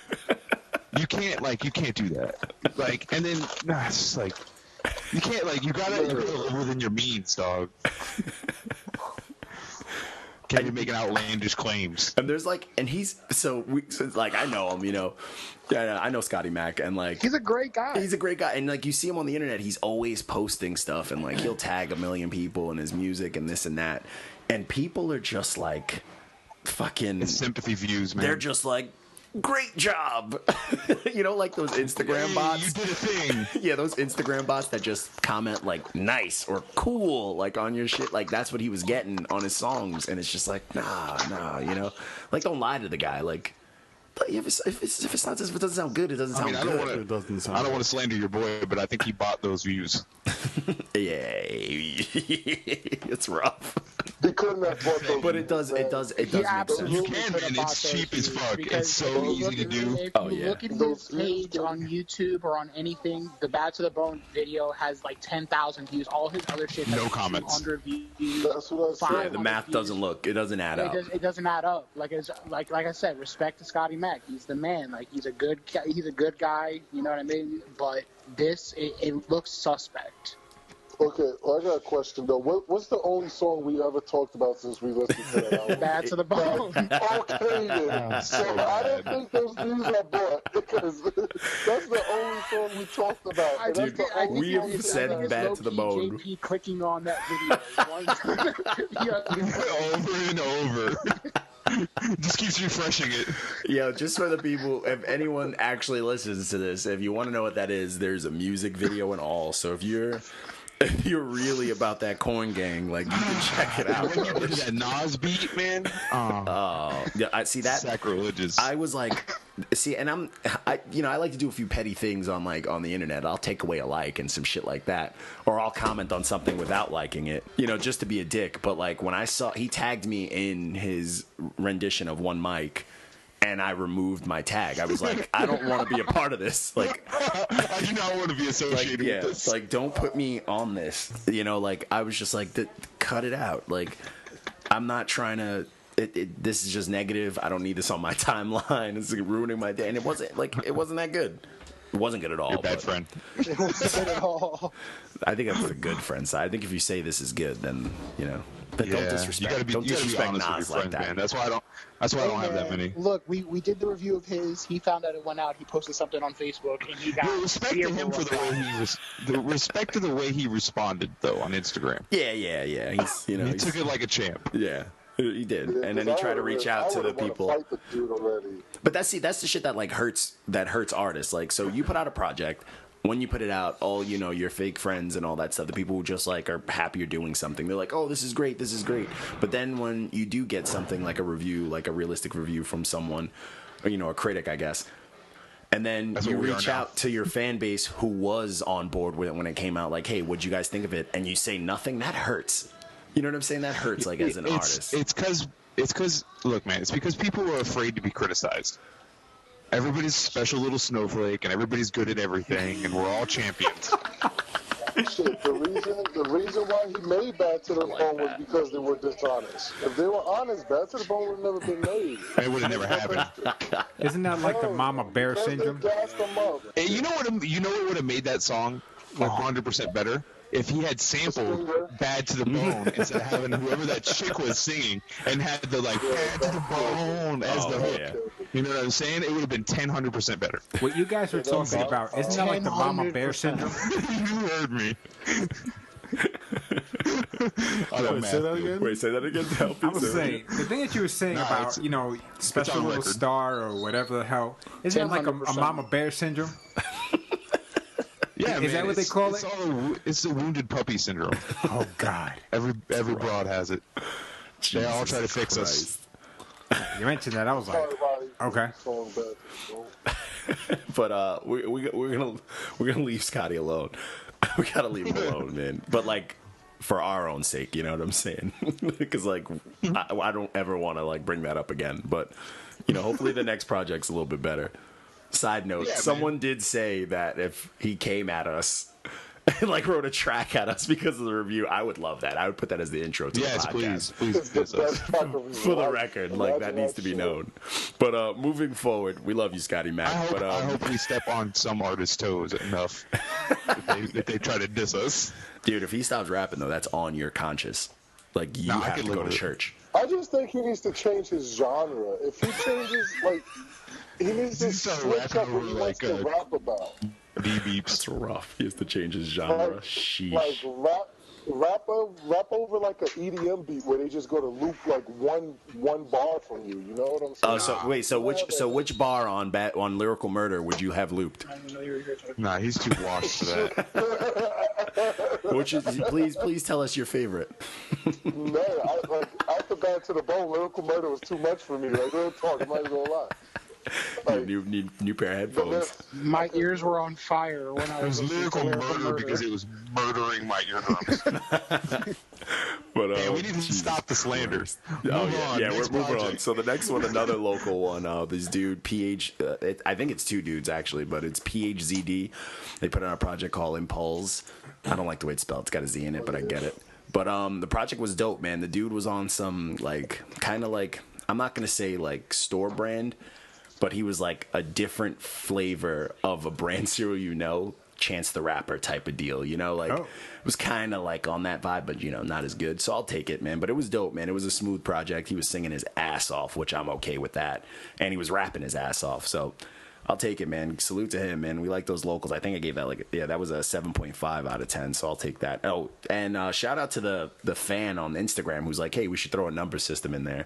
you can't do that. Like, and then it's just like you can't you gotta live within your means, dog. Can't be making outlandish claims. And there's and he's so I know him, you know. Yeah, I know Scotty Mac, and He's a great guy. he's a great guy, and you see him on the internet, he's always posting stuff, and he'll tag 1 million people in his music and this and that, and people are just fucking It's sympathy views, man. they're just great job. You know, those Instagram Hey, bots. you did a thing. Yeah, those Instagram bots that just comment nice or cool on your shit. That's what he was getting on his songs, and it's just nah, you know, don't lie to the guy. If it doesn't sound good, it doesn't sound good. It doesn't sound. I don't want to slander your boy, but I think he bought those views. Yeah, it's rough. They couldn't have bought those. But it does He make sense. absolutely You can, could have man. bought It's those cheap as views fuck. because It's so if you easy to do. If Oh, you yeah. look at his page on YouTube or on anything, the Bad to the Bone video has 10,000 views. All his other shit has No comments. 200 views. That's what I said. Yeah, the math doesn't add up. It doesn't add up. Like I said, respect to Scotty Mac. He's the man. He's a good guy. You know what I mean? But it looks suspect. Okay, well, I got a question though. What's the only song we ever talked about since we listened to that album? Bad to the Bone. Okay, then. So I didn't think those views are bought because that's the only song we talked about. And that's the only we song have said that- Bad to the Bone. JP clicking on that video one time. Over and over. Just keeps refreshing it. Yo, just for the people, if anyone actually listens to this, if you want to know what that is, there's a music video and all. So if you're really about that Corn Gang, you can check it out. When you did that Nas beat, man. Oh, Yeah, I see that. sacrilegious. I was and I like to do a few petty things on the internet. I'll take away a like and some shit like that, or I'll comment on something without liking it, just to be a dick. But when I saw he tagged me in his rendition of One Mic, and I removed my tag. I was like, I don't want to be a part of this. I do not want to be associated with this. Don't put me on this. I was just cut it out. I'm not trying to. This is just negative. I don't need this on my timeline. It's ruining my day. And it wasn't that good. It wasn't good at all. You're a bad friend. I think that's the good friend side. I think if you say this is good, then But don't disrespect. You gotta be disrespect honest with Nas your like friends, that. man. That's why I don't have that many. Look, we did the review of his. He found out it went out. He posted something on Facebook, and he got Respect to him for the way respect to the way he responded though on Instagram. Yeah. He's He took it like a champ. Yeah, he did, Yeah, and then he 'cause tried to reach out to the I would've wanna people. Fight the dude already. But that's the shit that hurts artists. So you put out a project. When you put it out, all your fake friends and all that stuff, the people who just are happy you're doing something, they're like, oh, this is great. But then when you do get something like a review, like a realistic review from someone, or a critic, I guess, and then you reach out to your fan base who was on board with it when it came out, hey, what'd you guys think of it? And you say nothing, that hurts. You know what I'm saying? That hurts as an artist. It's because look, man, it's because people are afraid to be criticized. Everybody's a special little snowflake, and everybody's good at everything, and we're all champions. Shit, the reason why he made Bad to the Bone was because they were dishonest. If they were honest, Bad to the Bone would have never been made. It would have never happened. Isn't that like the Mama Bear syndrome? They gassed them up. And you know what would have made that song 100% better? If he had sampled Bad to the Bone instead of having whoever that chick was singing and had the Bad to the Bone as the hook. Yeah. You know what I'm saying? It would have been 100% better. What you guys are talking about, isn't that like the Mama Bear syndrome? You heard me. Wait, say that again. Wait, say that again. To help I you. was saying the thing that you were saying about special on little record. star or whatever the hell, isn't it like a 100%. mama bear syndrome? Yeah, Is that what they call it? It's the wounded puppy syndrome. Oh God! Every broad has it. They all try to fix us. You mentioned that, I was like, Everybody okay. going back. But we're gonna leave Scotty alone. We gotta leave him alone, man. But like for our own sake, you know what I'm saying? Because like I don't ever want to like bring that up again. But you know, hopefully the next project's a little bit better. Side note: someone did say that if he came at us and like wrote a track at us because of the review, I would love that. I would put that as the intro to the podcast. Please diss us. For the record, like that needs to be known. But moving forward, we love you, Scotty Mac. I hope we step on some artist's toes enough if they try to diss us. Dude, if he stops rapping though, that's on your conscience. Like you I have can to go live to with it. church. I just think he needs to change his genre. If he changes, like, he needs to He started switch rapping up what he over, wants to like, rap about. Beeps. It's rough. He has to change his genre. Sheesh. Like rap over like an EDM beat where they just go to loop like one bar from you. You know what I'm saying? Oh, so wait. So which bar on Lyrical Murder would you have looped? Nah, he's too washed for that. Which is please tell us your favorite. Man, after Bad to the Bone, Lyrical Murder was too much for me. Like, real talk, I'm not even gonna lie. Like, New pair of headphones. My ears were on fire when I It was was listening to lyrical murder because it was murdering my eardrums. But Hey, we need to stop the slander. Oh Move on, yeah, we're next moving on. project. So the next one, another local one. This dude, I think it's two dudes actually, but it's PHZD. They put out a project called Impulse. I don't like the way it's spelled. It's got a Z in it, but I get it. But the project was dope, man. The dude was on some like kind of like, I'm not gonna say like store brand, but he was like a different flavor of a brand cereal, you know, Chance the Rapper type of deal, you know, like it was kind of like on that vibe, but you know, not as good. So I'll take it, man. But it was dope, man. It was a smooth project. He was singing his ass off, which I'm okay with that, and he was rapping his ass off. So I'll take it, man. Salute to him, man. We like those locals. I think I gave that that was a 7.5 out of 10. So I'll take that. Oh, and shout out to the fan on Instagram who's like, hey, we should throw a number system in there.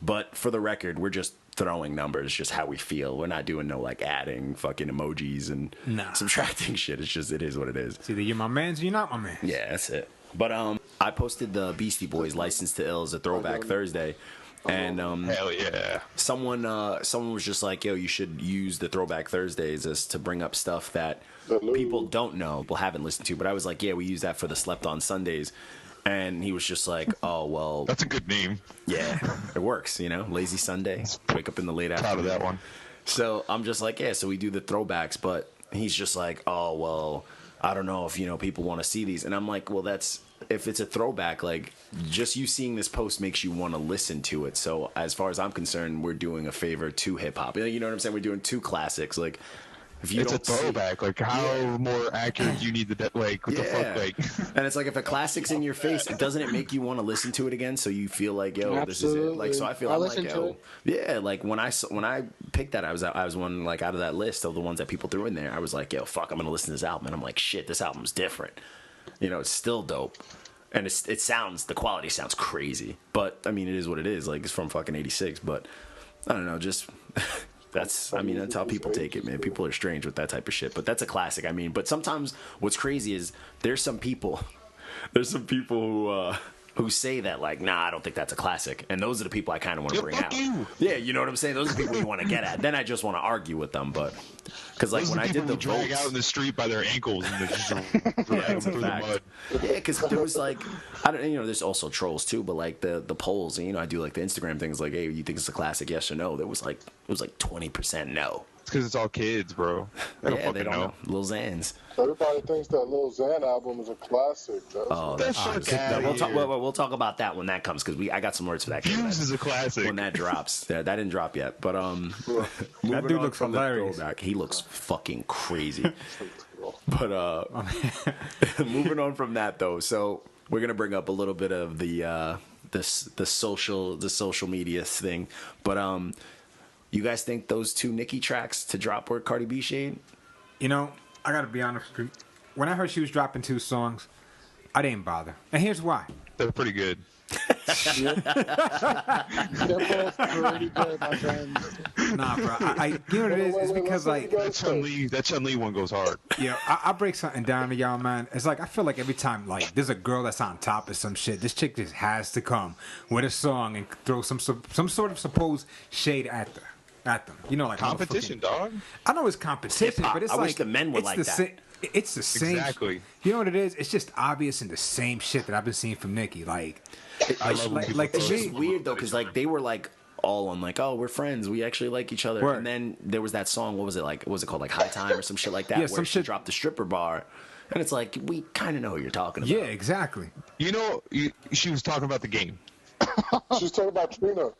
But for the record, we're just throwing numbers, just how we feel. We're not doing no like adding fucking emojis and subtracting shit. It's just, it is what it is. It's either you're my man or you're not my man. Yeah, that's it. But I posted the Beastie Boys License to Ill as a throwback Thursday. And Hell yeah. someone was just like, yo, you should use the Throwback Thursdays as to bring up stuff that people don't know, people haven't listened to. But I was like, yeah, we use that for the Slept On Sundays. And he was just like, oh, well. That's a good name. Yeah, it works, you know? Lazy Sunday. Wake up in the late afternoon. Proud of that one. So I'm just like, yeah, so we do the throwbacks. But he's just like, oh, well, I don't know if, you know, people want to see these. And I'm like, well, that's, if it's a throwback, like, just you seeing this post makes you want to listen to it. So as far as I'm concerned, we're doing a favor to hip hop. You know what I'm saying? We're doing two classics. Like, if you It's a don't see- throwback. Like, how more accurate do you need the like? What the fuck? Like, and it's like if a classic's in your face, doesn't it make you want to listen to it again? So you feel like, yo, this is it. Like, so I feel I'll I'm like, listen to yo, it. yeah. Like when I picked that, I was one like out of that list of the ones that people threw in there. I was like, yo, fuck, I'm gonna listen to this album, and I'm like, shit, this album's different. You know, it's still dope. And the quality sounds crazy, but I mean, it is what it is. Like, it's from fucking '86, but I don't know, just that's how people take it, man. People are strange with that type of shit, but that's a classic. I mean, but sometimes what's crazy is there's some people who say that, like, nah, I don't think that's a classic, and those are the people I kind of want to bring fuck out. you. Yeah, you know what I'm saying? Those are the people you want to get at. Then I just want to argue with them, but because like those when are I people did the we drag votes, out in the street by their ankles and they just drag it's a them through the fact. mud. Yeah, because there was like, I don't, you know, there's also trolls too, but like the polls, and you know, I do like the Instagram things, like, hey, you think it's a classic, yes or no? It was like 20% no. It's because it's all kids, bro. They don't Yeah, fucking they don't know. Lil Xans. Everybody thinks that Lil Xan album is a classic. Oh, Get that's the fuck outta we'll talk. here. We'll talk about that when that comes, because I got some words for that. Fuse is a classic. When that drops. Yeah, that didn't drop yet, but That dude looks hilarious. He looks fucking crazy. But moving on from that though, so we're gonna bring up a little bit of the social media thing, but you guys think those two Nicki tracks to drop were Cardi B shade? You know, I gotta be honest with you. When I heard she was dropping 2 songs, I didn't bother, and here's why. They're pretty good. They're both pretty good, my friend. Nah, bro. You know what it is? It's because like, That Chun-Li one goes hard. yeah, I break something down to y'all, man. It's like I feel like every time like there's a girl that's on top of some shit, this chick just has to come with a song and throw some sort of supposed shade at them. You know, like Competition, dog. I know it's competition, hip-hop. but it's I like wish the men were it's like the that. It's the same. Exactly. You know what it is? It's just obvious and the same shit that I've been seeing from Nicki. Like, I love when people like to It's throw just me, weird though, because like they were like all on like, oh, we're friends, we actually like each other. Word. And then there was that song, what was it like? What was it called? Like High Time or some shit like that, Yeah, where some she shit. dropped the stripper bar, and it's like we kind of know who you're talking about. yeah, exactly. You know, she was talking about the game. She's talking about Trina.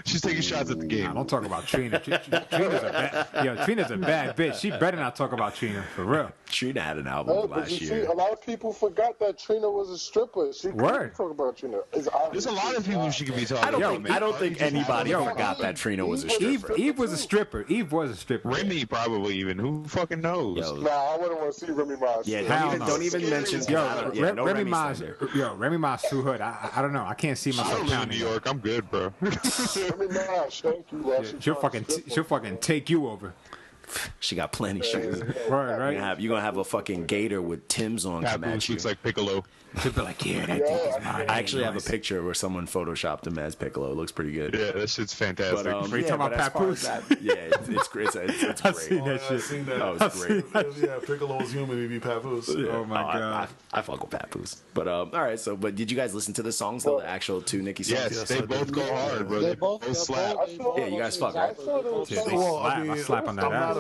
She's taking shots at the Nah, game. don't talk about Trina. Trina's a bad bitch. She better not talk about Trina for real. Trina had an album But last you see, year. a lot of people forgot that Trina was a stripper. She Word. couldn't talk about Trina. There's a lot of people she could be talking I don't about, think man. I don't think anybody Yo, forgot that Trina was a Eve stripper. was a stripper. Eve was a stripper. Remy probably even. Who fucking knows? Yo, Nah, I wouldn't want to see Remy Ma. yeah, Hell don't, no. don't even mention. Yo, no Remy Remy Ma's, slander. Remy Ma's too hood. I don't know. I can't see I myself don't live in counting. New York. I'm good, bro. Remy Ma, thank you. Bro. She'll fucking take you over. She got plenty shoes. Right. You're gonna have a fucking gator with Tim's on come at Papoose you. looks like Piccolo. She'll be like, yeah, that dick is mine. I actually have a picture where someone photoshopped him as Piccolo. It looks pretty good. Yeah, that shit's fantastic. But Are you talking about but as far as Papoose? that- yeah, it's great. It's I've great. seen that I've shit. seen that. Oh, it's great. Yeah, Piccolo was human. He'd be Papoose. Oh my I- god. I fuck with Papoose. But all right. So, but did you guys listen to the songs though? The actual two Nicki songs? yes, Yes, they I both did. go hard, bro. They both slap. Yeah, you guys fuck, right? Well, I slap on that ass.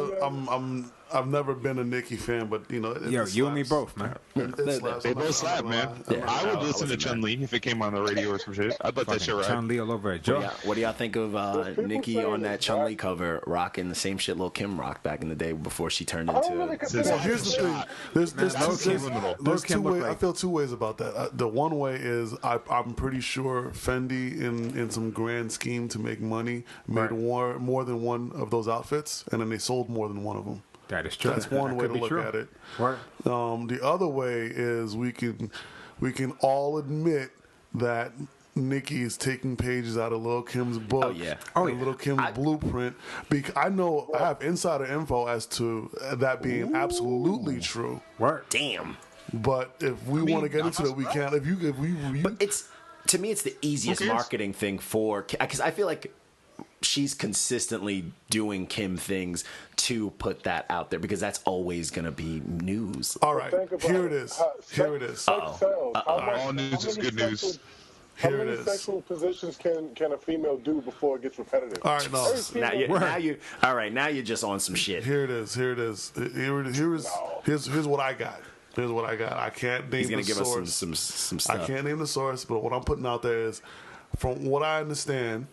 I've never been a Nicki fan, but you know, Yo, you and me both, man. They both slap, man. Yeah, I would I listen to wasn't Chun Li if it came on the radio or some shit. I'd let that shit ride. Chun Li all over a jaw. What do y'all think of Nicki saying on that it's Chun Li black. cover, rocking the same shit Lil Kim rocked back in the day before she turned I don't really into? consider Well, here's the thing. There's Lil' Kim two look ways. like- I feel two ways about that. The one way is I'm pretty sure Fendi, in some grand scheme to make money, made more than one of those outfits, and then they sold more than one of them. That is true. That's one That way could to be look true. at it. Right. The other way is we can all admit that Nicki is taking pages out of Lil Kim's book. Oh, yeah. and Lil Kim's blueprint. Because I know I have insider info as to that being absolutely true. Word. Damn. But if we want to get into it, we can. If we But it's to me, it's the easiest cares? marketing thing for because I feel like she's consistently doing Kim things to put that out there because that's always gonna be news. all right, Think about here it is. Here it is. All news is good news. How Here it many is. sexual positions can a female do before it gets repetitive? All right, no. Now you're just on some shit. Here it is. Here's what I got. Here's what I got. I can't name He's gonna the give source. us some I stuff. can't name the source, but what I'm putting out there is, from what I understand,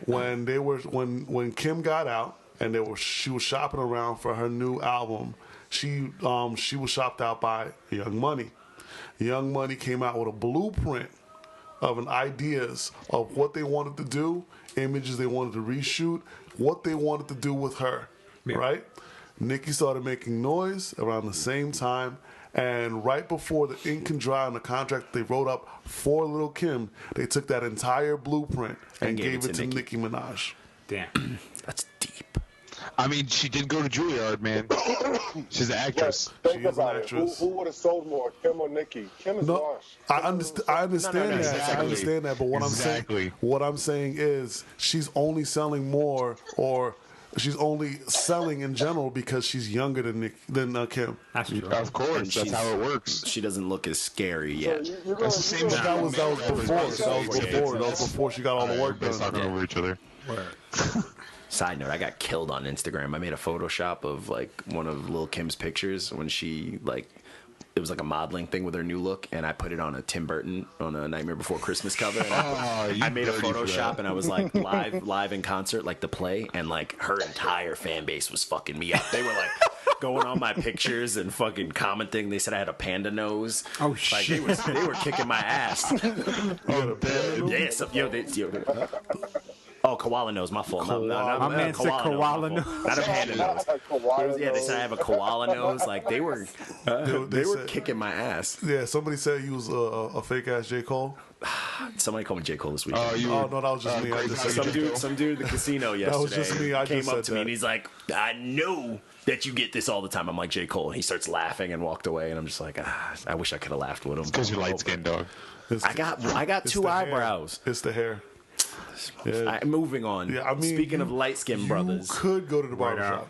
when Kim got out and she was shopping around for her new album, she was shopped out by Young Money. Young Money came out with a blueprint of ideas of what they wanted to do, images they wanted to reshoot, what they wanted to do with her, right? Nicki started making noise around the same time, and right before the ink can dry on the contract they wrote up for Lil' Kim, they took that entire blueprint and gave it to Nicki Minaj. Damn. That's deep. I mean, she did go to Juilliard, man. She's an actress. Think She is an about it. actress. Who would have sold more, Kim or Nicki? Kim is No, washed. I understand that. Exactly. I understand that. But Exactly. what I'm saying is she's only selling more, or she's only selling in general because she's younger than Kim. That's true. Of course, that's how it works. She doesn't look as scary yet. That's the same thing. That was before she got all the work They're done. talking over each other. Side note, I got killed on Instagram. I made a Photoshop of like one of Lil' Kim's pictures when she it was like a modeling thing with her new look, and I put it on a Tim Burton on a Nightmare Before Christmas cover. And I made a dirty for Photoshop, that. and I was like live in concert, like the play, and like her entire fan base was fucking me up. They were like going on my pictures and fucking commenting. They said I had a panda nose. Oh, like, shit. They were kicking my ass. Yeah, Oh, koala nose, my fault. My man said koala nose. Not a panda nose. Koala Yeah, they nose. said I have a koala nose. Like they were They were said- kicking my ass. Yeah, somebody said he was a fake ass J. Cole. Somebody called me J. Cole this weekend. Oh, you Oh no, that was just me. I great just guy. said Some dude at the casino yesterday was just me. I came just up said to me that. and he's like, I know that you get this all the time. I'm like, J. Cole. And he starts laughing and walked away. And I'm just like, I wish I could have laughed with him. because you're light skinned, dog. It's I got it's two the hair. eyebrows. It's the hair. Yeah. Moving on. Yeah, I mean, Speaking of light skinned brothers. You could go to the barbershop.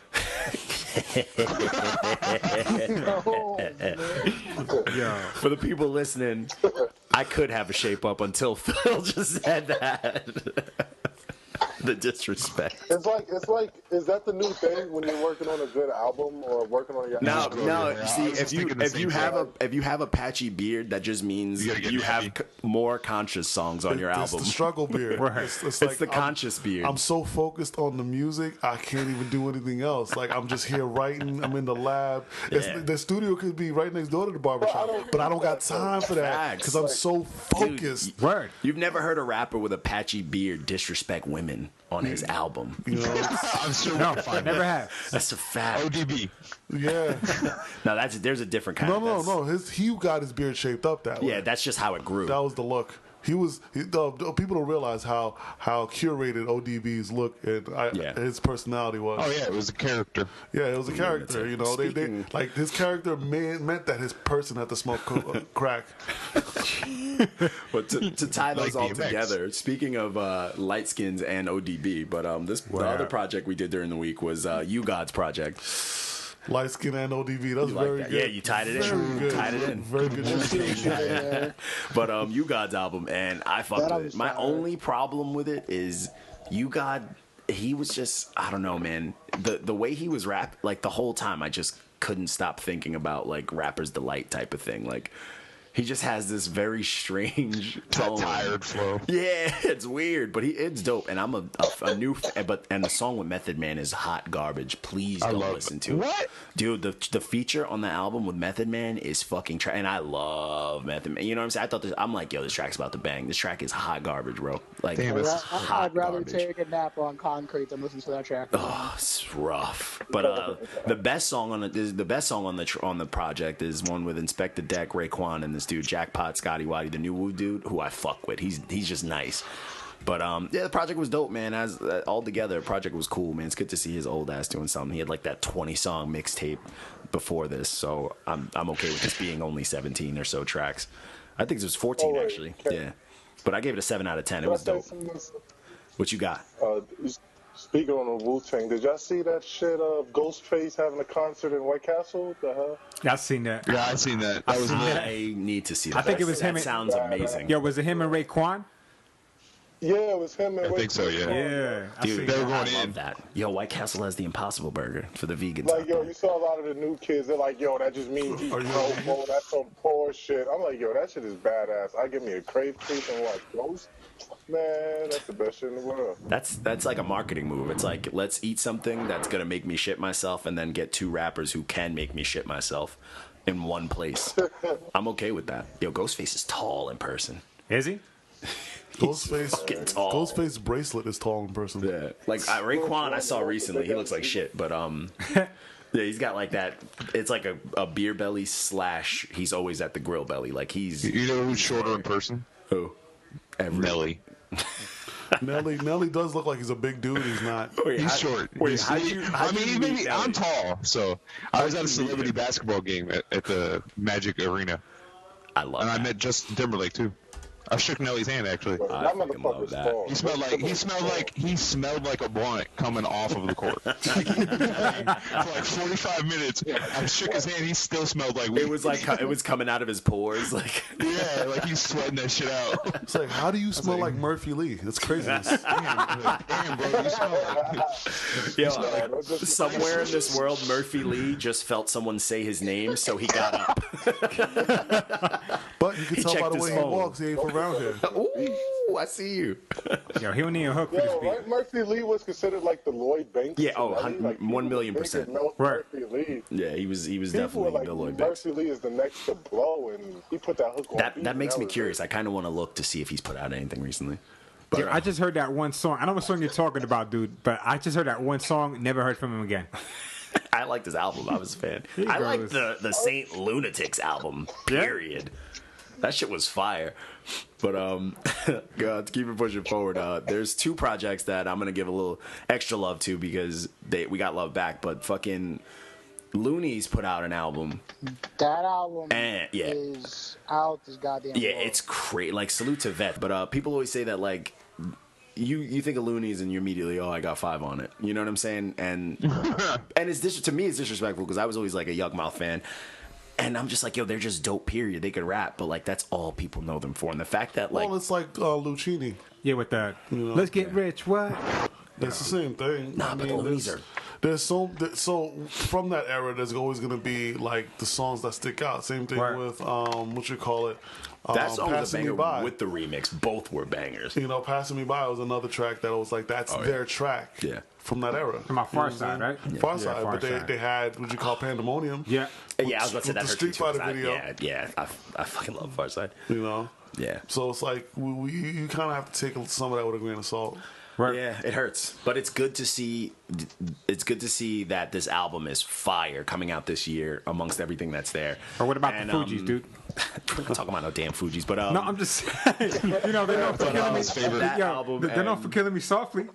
Yo, For the people listening, I could have a shape up until Phil just said that. The disrespect. It's like, is that the new thing when you're working on a good album or working on your No, album? no. Yeah, See, I was just thinking the if same you thing. have a patchy beard, that just means You gotta get you have happy. more conscious songs on your It's album. the struggle beard. Right. It's It's the conscious beard. I'm so focused on the music, I can't even do anything else. Like I'm just here writing. I'm in the lab. Yeah. The studio could be right next door to the barbershop, but I don't got time for that Facts. because I'm so focused. word. You've never heard a rapper with a patchy beard disrespect women on his Mm. album. You know? I'm sure No, we'll find never that. have. That's a fact. ODB. Yeah. No, there's a different kind. No. He got his beard shaped up that way. Yeah, that's just how it grew. That was the look. The people don't realize how curated ODB's look and Yeah. his personality was. Oh yeah, it was a character. Yeah, it was a character. You know, they Speaking- like his character meant that his person had to smoke crack. But to tie those Like all DMX. together, speaking of light skins and ODB, but the other project we did during the week was You God's project. Light skin and ODB. That's You like very that? good. Yeah, you tied it in. Very good. Tied it in. Very good. But You God's album, and I fucked That with it. album's My fire. only problem with it is You God. He was just, I don't know, man. The way he was like the whole time, I just couldn't stop thinking about like Rapper's Delight type of thing. Like he just has this very strange tone. Tired flow. Yeah, it's weird, but it's dope. And I'm a new, and the song with Method Man is hot garbage. Please don't love listen it. to it. What? Dude, the feature on the album with Method Man is fucking and I love Method Man. You know what I'm saying? I thought I'm like, yo, this track's about to bang. This track is hot garbage, bro. Like, Damn, it's it's hot I'd rather garbage. take a nap on concrete than listen to that track. Oh, it's rough. But the best song on the project is one with Inspector Deck, Raekwon, and this dude Jackpot Scotty Waddy, the new Woo dude, who I fuck with. He's just nice. But yeah, the project was dope, man. As all together, the project was cool, man. It's good to see his old ass doing something. He had like that 20-song mixtape before this, so I'm okay with this being only 17 or so tracks. I think it was 14 wait, actually. okay. Yeah, but I gave it a 7 out of 10. It was dope. What you got? Speaking on the Wu-Tang, did y'all see that shit of Ghostface having a concert in White Castle? The hell? Yeah, I seen that. Yeah, I seen that. That was lit. I need to see that. I think it was him That and- sounds amazing. Yo, was it him and Raekwon? Yeah, it was him and I think so, yeah. Yeah, I Dude, seen they were that. going I in. love that. Yo, White Castle has the Impossible Burger for the vegans. Like, out yo, there. you saw a lot of the new kids. They're like, yo, that just means he's promo. That's some poor shit. I'm like, yo, that shit is badass. I give me a crave treat and watch Ghost. Man, that's the best shit in the world. That's like a marketing move. It's like, let's eat something that's gonna make me shit myself, and then get 2 rappers who can make me shit myself in one place. I'm okay with that. Yo, Ghostface is tall in person. Is he? fucking tall. Ghostface bracelet is tall in person. Yeah, like Raekwon I saw recently. He looks like shit, but yeah, he's got like that. It's like a beer belly / he's always at the grill belly. Like he's You know who's shorter in person? who? Nelly. Nelly does look like he's a big dude. He's not. He's short. Wait, I mean, maybe I'm Nelly? tall. So I was at a celebrity basketball game at the Magic Arena, I love and that. I met Justin Timberlake too. I shook Nelly's hand actually. That fucking love motherfucker's that. tall. He smelled like a blunt coming off of the court. For like 45 minutes, I shook his hand. He still smelled like weed. It was like it was coming out of his pores. Like Yeah, like he's sweating that shit out. It's like, how do you smell like Murphy Lee? That's craziness. Damn, bro, you smell like. yo, somewhere in this world, Murphy Lee just felt someone say his name, so he got up. But you can tell by checked the his way phone. he walks, he ain't from around here. Ooh, I see you. Yo, he don't need a hook for this Yo, beat. right? Murphy Lee was considered like the Lloyd Banks. Yeah, to oh, Nelly. Like, people 1,000,000%. think of Right. Murphy Lee. Yeah, he was People definitely were like, Bill Lloyd Banks. Murphy Lee is the next to blow, and he put that hook on. That beat, makes and me was curious. I kind of want to look to see if he's put out anything recently. But, Yeah, I just heard that one song. I know what song you're talking about, dude, but I just heard that one song. Never heard from him again. I liked his album. I was a fan. He I liked goes- the Saint Lunatics album. Period. That shit was fire. But God, to keep it pushing forward, there's 2 projects that I'm gonna give a little extra love to because we got love back. But fucking Loonies put out an album. That album Yeah. is out this goddamn Yeah, world. it's great. Like, salute to Vet. But people always say that, like, you think of Loonies and you immediately, I got 5 on it. You know what I'm saying? And it's to me, it's disrespectful because I was always like a Yukmouth fan. And I'm just like, yo, they're just dope, period. They could rap, but, like, that's all people know them for. And the fact that, like... Well, it's like Lucchini. Yeah, with the know, let's get rich. What? It's the same thing. Nah, but the Loonies there's so from that era. There's always gonna be like the songs that stick out. Same thing Right. with what you call it. That song was a Passing Me banger By. with the remix. Both were bangers. You know, Passing Me By was another track that was like that's their track. Yeah. From that era. From my Far Side, right? Far Yeah, Side, Far but Side. they had what you call Pandemonium. Yeah. Yeah, I was about to say with that the hurt Street me too, 'cause Fighter video. I fucking love Farside. You know. Yeah. So it's like you kind of have to take some of that with a grain of salt. Right. Yeah, it hurts, but it's good to see. It's good to see that this album is fire coming out this year amongst everything that's there. Or what about And, the Fugees, dude? We're not talking about no damn Fugees, but No, I'm just saying. You know, they're known for killing me. That Yo, album they're known and- for killing me softly.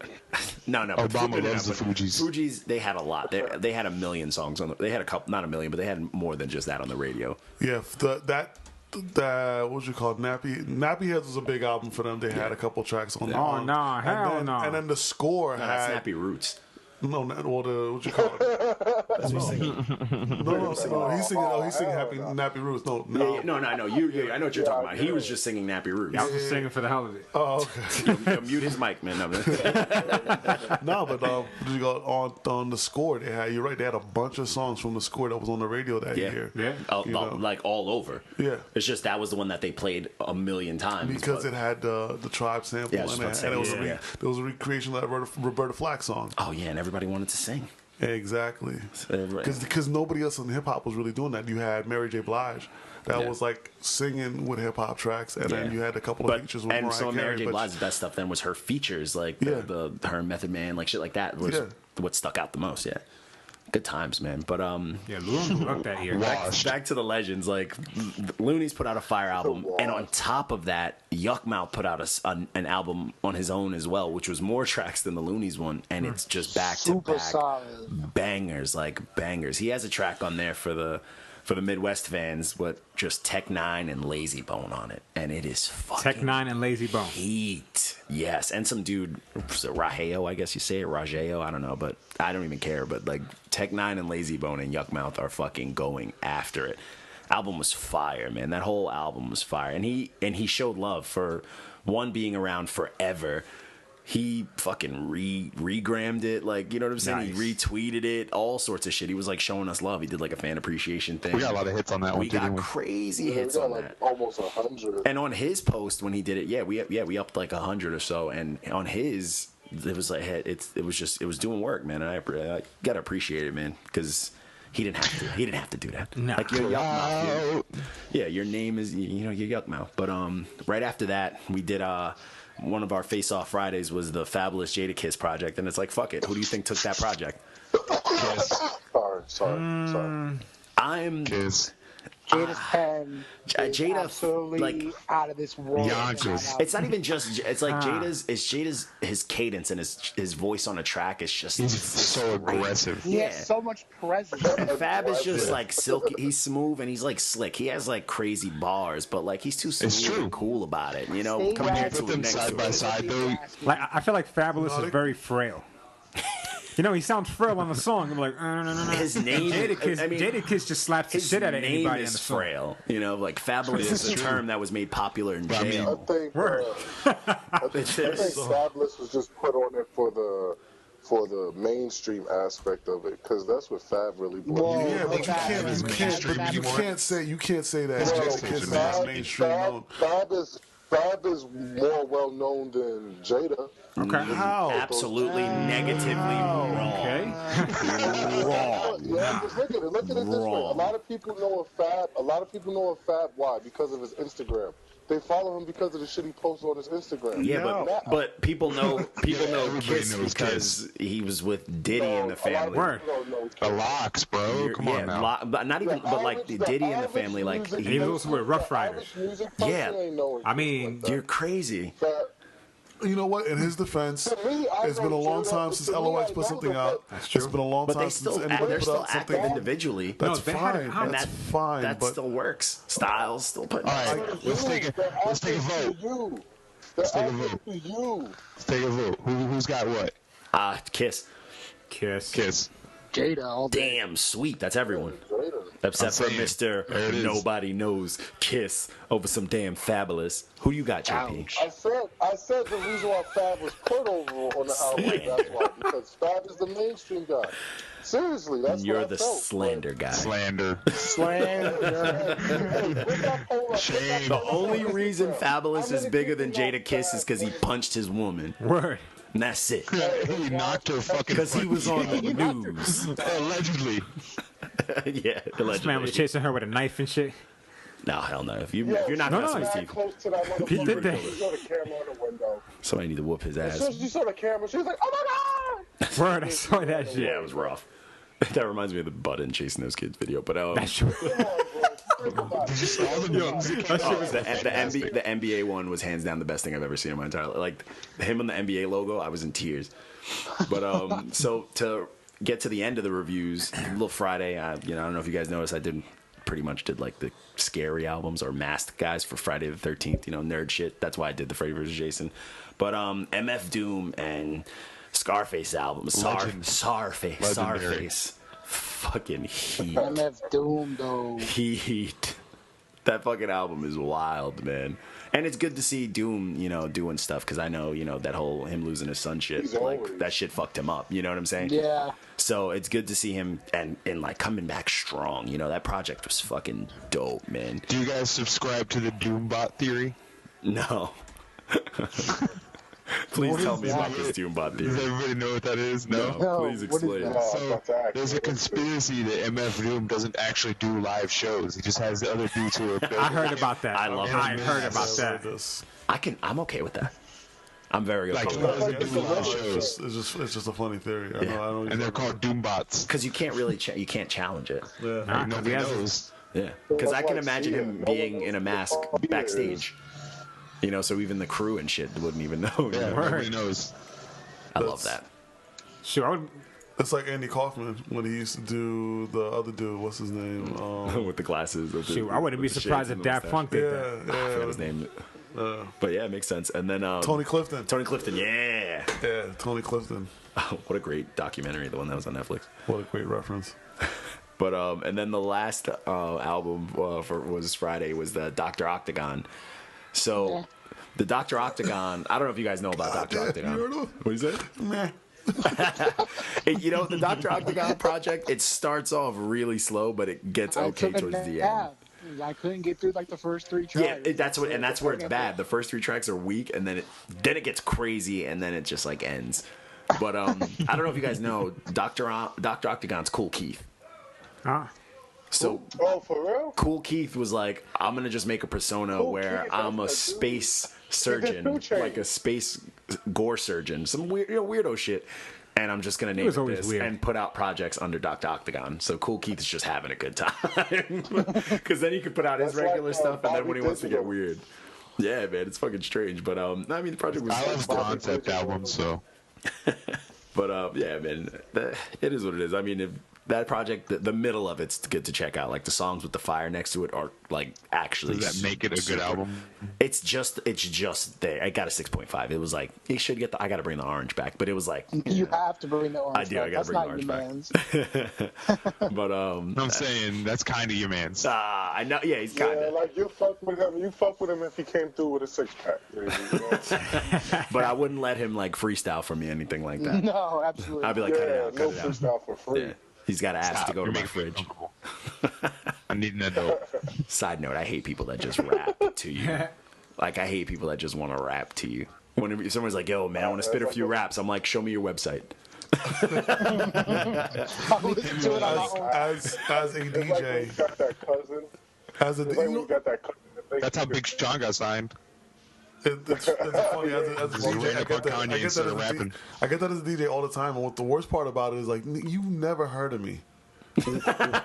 no. But Obama loves the Fugees. Fugees, they had a lot. They had a million songs on. They had a couple, not a million, but they had more than just that on the radio. Yeah, that what you call it, Nappy Heads was a big album for them. They had a couple tracks on there. Oh, nah, hell no. And then the score No, that's had Snappy Roots. no, what you call it? That's what he's singing. No, he's singing. Oh, he's singing Happy Nappy Roots. No. No, I know you. I know what you're talking about. He was just singing Nappy Roots. I was just singing for the hell of it. Oh, okay. Mute his mic, man. No, No, but you go on the score. They had. You're right. They had a bunch of songs from the score that was on the radio that year. Yeah. You know? Like all over. Yeah. It's just that was the one that they played a million times. Because but- it had the Tribe sample, Yeah, I was and about to say, it was yeah. there was a recreation of that Roberta Flack song. Oh yeah, and everybody wanted to sing. Exactly. Everybody- Because nobody else in hip hop was really doing that. You had Mary J. Blige that Yeah. was like singing with hip hop tracks, and then you had a couple of features with and Mariah some of Mary Carey. J. but- Blige's best stuff then was her features, like the her Method Man, like shit like that was Yeah. what stuck out the most. Yeah, good times, man. But Yeah, Loon blew up that year. back to the legends. Like Looney's put out a fire album, and on top of that, Yukmouth put out an album on his own as well, which was more tracks than the Looney's one, and it's just back to Super back solid. bangers, like bangers. He has a track on there for the Midwest fans with just Tech Nine and Lazy Bone on it, and it is fucking Tech Nine and Lazy Bone. heat. Yes, and some dude, Rajeo, I guess you say it, Rajeo, I don't know, but I don't even care. But like Tech Nine and Lazy Bone and Yukmouth are fucking going after it. Album was fire, man. That whole album was fire, and he showed love for one being around forever. He fucking regrammed it, like, you know what I'm saying? Nice. He retweeted it, all sorts of shit. He was like showing us love. He did like a fan appreciation thing. We got a lot of hits on that one, We too, got didn't we? crazy We hits got on like that. almost 100. And on his post when he did it, we upped like 100 or so. And on his, it was like it was doing work, man. And I gotta appreciate it, man, because he didn't have to do that. Nah. Like your Yukmouth, yeah, your name is your Yukmouth. But right after that, we did one of our Face Off Fridays was the Fabulous Jadakiss project, and it's like, fuck it, who do you think took that project? Sorry. I'm Kiss. Jada's pen is Jada, absolutely like, out of this world. Yonkers. it's not even just. It's like Jada's his cadence and his voice on a track is just. He's so aggressive. He Yeah. has so much presence. And Fab is just like silky. He's smooth and he's like slick. He has like crazy bars, but like he's too smooth true. and cool about it. You know, Stay compared raspy. to Put them next side to by it. side, though. Like I feel like Fabulous is very frail. You know, he sounds frail on the song. I'm like, no. His name, Jadakiss just slaps the his shit out of name anybody on is the song. frail. You know, like fabulous is a term that was made popular in I mean, jail. I think Fabulous was just put on it for the mainstream aspect of it, because that's what Fab really brought. Whoa. Yeah, but you can't say that Jadakiss is mainstream known. Fab is more well known than Jada. Okay. How? Absolutely negatively wrong. Okay. Wrong. Yeah, just look at it. Look at it this way. A Wrong. lot of people know of Fab. A lot of people know of Fab. Why? Because of his Instagram. They follow him because of the shit he posts on his Instagram. Yeah, No. but people know everybody Kiss knows because he was with Diddy and the family. Word. A locks, bro. Come on now. But not even, but like Diddy and the family, like He was also with Rough Riders. Yeah. I mean, you're crazy. You know what? In his defense, it's been a long time since LOX put something out. It's been a long But time they since still anybody they're put still out something. active individually. That's No, they had it fine. out. That's And fine. That But still works. Styles still putting. All right, let's take a vote. Let's take a vote. Let's take a vote. Who's got what? Kiss. Kiss. Jada all day. Damn, sweet. That's everyone. Except for saying. Mr. There it is. Nobody Knows Kiss over some damn Fabulous. Who you got, JP? Ouch. I said the reason why Fab was put over on the album, that's why. Because Fab is the mainstream guy. Seriously, that's You're what I the felt. slander guy. Slander. Shame. The only reason Fabulous is bigger than Jada Kiss is because he punched his woman. word. And that's it. He knocked her fucking. Because he was on the news. Allegedly. Yeah, This man was allegedly. chasing her with a knife and shit. No, hell no. If you're not No, messing no, with That Steve, close to that He did motherfucker. that. She saw the camera on the window. somebody need to whoop his As soon ass. as she saw the camera, she was like, "Oh my god!" Word, I saw that shit. Yeah, it was rough. That reminds me of the button chasing those kids video. But That's true. Come on, bro. Think about it. Just all the memes that came out. the NBA one was hands down the best thing I've ever seen in my entire life. Like him on the NBA logo, I was in tears. But so to get to the end of the reviews, little Friday, I don't know if you guys noticed, I pretty much did like the scary albums or masked guys for Friday the 13th, nerd shit. That's why I did the Freddy vs. Jason. But MF Doom and Scarface album, Scarface, fucking heat. MF Doom though. Heat. That fucking album is wild, man. And it's good to see Doom, doing stuff because I know, that whole him losing his son shit, He's like always- that shit fucked him up. You know what I'm saying? Yeah. So it's good to see him and like coming back strong. That project was fucking dope, man. Do you guys subscribe to the Doombot theory? No. Please tell me about this Doombot Does theory. everybody know what that is? No. No, Please what is explain. that? No, I'm So about to ask there's you. a conspiracy that MF Doom doesn't actually do live shows. He just has the other dudes who are. I heard about that. I love I it. heard about Yeah, that. this. I'm okay with that. I'm very okay Like, with he that. doesn't do live It's shows. just a funny theory. I know. And they're called Doombots. Because you can't really you can't challenge it. Yeah. Nah, Nobody he has a- knows. Yeah, because I can like imagine seeing him it. being in a mask He is. backstage. So even the crew and shit wouldn't even know. Yeah, Word. nobody knows. I love that. Sure, I would, It's like Andy Kaufman when he used to do the other dude. What's his name? With the glasses. With the, shoot, I wouldn't be with the surprised shades if and the Daft mustache. Punk did that. Yeah, I forgot yeah. his name. But yeah, it makes sense. And then Tony Clifton. Tony Clifton, yeah. Yeah, Tony Clifton. What a great documentary, the one that was on Netflix. What a great reference. But and then the last album was Friday was the Dr. Octagon. So the Dr. Octagon, I don't know if you guys know about Dr. Octagon. You heard of? What is it? Meh. The Dr. Octagon project, it starts off really slow, but it gets okay towards the end. I couldn't get through like the first three tries. Yeah, that's where it's bad. The first 3 tracks are weak, and then it gets crazy, and then it just like ends. But I don't know if you guys know, Dr. Octagon's Cool Keith. Ah, So Oh, for real? Cool Keith was like, I'm gonna just make a persona Cool where Keith, I'm a that's a dude. space surgeon, Two Chainz. like a space gore surgeon, some weird, weirdo shit. And I'm just gonna name was it always this weird. and put out projects under Dr. Octagon. So Cool Keith is just having a good time because then he can put out his That's regular like, stuff, and then Bobby when he wants to get Digital. weird, yeah, man, it's fucking strange. But I mean, the project was. I love the concept album, so. But yeah, man, it is what it is. I mean, if that project, the middle of it's good to check out. Like the songs with the fire next to it are like actually. Does that make it a good super- album? It's just there. I got a 6.5. It was like it should get. I got to bring the orange back, but it was like. You have to bring the orange. I do, I back. gotta That's bring the not orange your back. man's. But I'm saying that's kind of your man's. I know. Yeah, he's kind Yeah, of. like you fuck with him. You fuck with him if he came through with a 6-pack. But I wouldn't let him like freestyle for me, anything like that. No, absolutely. I'd be like, cut it Yeah, out, no cut it out. freestyle for free. Yeah. He's got to ask Stop, to go to you're my making me fridge. uncomfortable. I need an adult. Side note: I hate people that just rap to you. Like, I hate people that just want to rap to you. Whenever someone's like, "Yo, man, I want to spit a few raps," I'm like, "Show me your website." I'll listen to it on my own. As a It's like when DJ, you got that cousin. as a It's like when you DJ, got that cousin. that thinks That's how you Big Sean got signed. it's funny as a He DJ. ran I up get on that. Kanye I get that instead as of a rapping. I get that as a DJ all the time. And what the worst part about it is like you never heard of me.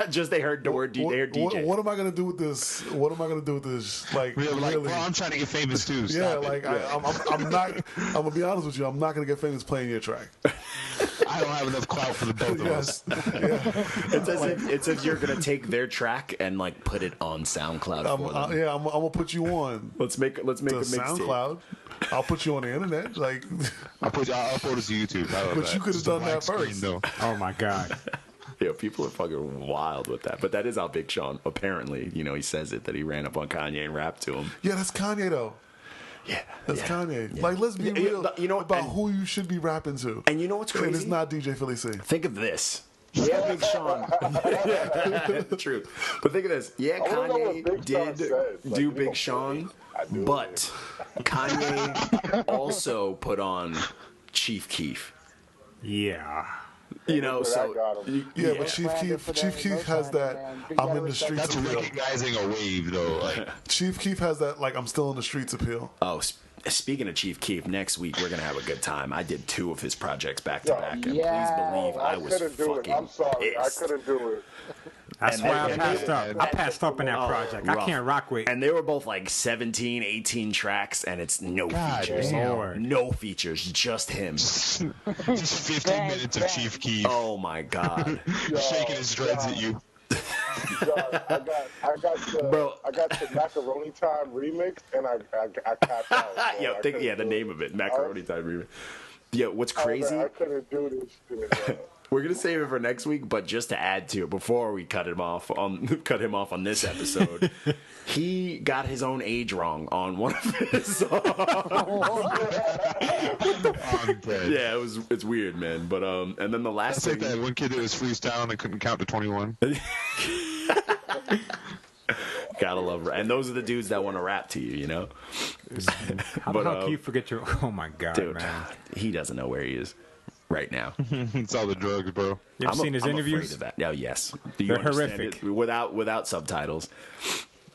Just they heard the word DJ. They heard DJ. What am I gonna do with this? What am I gonna do with this? Like We're like, really? bro, I'm trying to get famous too. Yeah, Stop like it. I'm not. I'm gonna be honest with you. I'm not gonna get famous playing your track. I don't have enough clout for the both of us. Yes. It's as if you're gonna take their track and like put it on SoundCloud for them. I'm gonna put you on Let's make a the mixtape. SoundCloud. I'll put you on the internet. Like, I'll upload it to YouTube. I love But that. you could've Just a done that black screen, first. though. Oh my God. Yeah, people are fucking wild with that. But that is how Big Sean apparently, he says it that he ran up on Kanye and rapped to him. yeah, that's Kanye though. Yeah, That's yeah. Kanye. Yeah. Like, let's be Yeah, real and- who you should be rapping to. And you know what's And it's crazy? not DJ Philly C. Think of this. Yeah, Big Sean. True. But think of this. Yeah, I wanna know what Kanye Big Sean did said. Like, do you Big know, Sean, I do. but Kanye also put on Chief Keef. Yeah. You know, Look where so I got him. Yeah, but Chief Brandon Keef, for Chief that, Keef no has time, that. man. You I'm gotta in the respect streets That's appeal. recognizing a wave, though. Like, Chief Keef has that. Like, I'm still in the streets appeal. oh, speaking of Chief Keef, next week we're gonna have a good time. I did 2 of his projects back to back, and Yeah. please believe I I was couldn't do it. fucking I'm sorry. pissed. I couldn't do it. That's And why I they- passed and up. they- I passed up in that project. I rough. can't rock with. And they were both like 17, 18 tracks, and it's no God features. damn. No features, just him. just 15 Bang, minutes of bang. Chief Keef Oh my god. shaking his dreads at you. I got the Bro. I got the Macaroni Time remix, and I tapped out. bro. Yo, I think, couldn't yeah, the do name it. of it, Macaroni Time Remix. Yeah, what's crazy? I couldn't do this shit. We're gonna save it for next week, but just to add to it, before we cut him off on this episode, he got his own age wrong on one of his songs. I'm dead. Yeah, it's weird, man. But and then the last It's like thing, that one kid that was freestyling and couldn't count to 21. gotta love, and those are the dudes that want to rap to you, How but, the hell can you forget your? Oh my God, Dude, man. he doesn't know where he is right now. It's all the drugs, bro. You ever seen his I'm interviews? afraid of that. Oh, yes. Do you They're understand horrific. it? Without subtitles.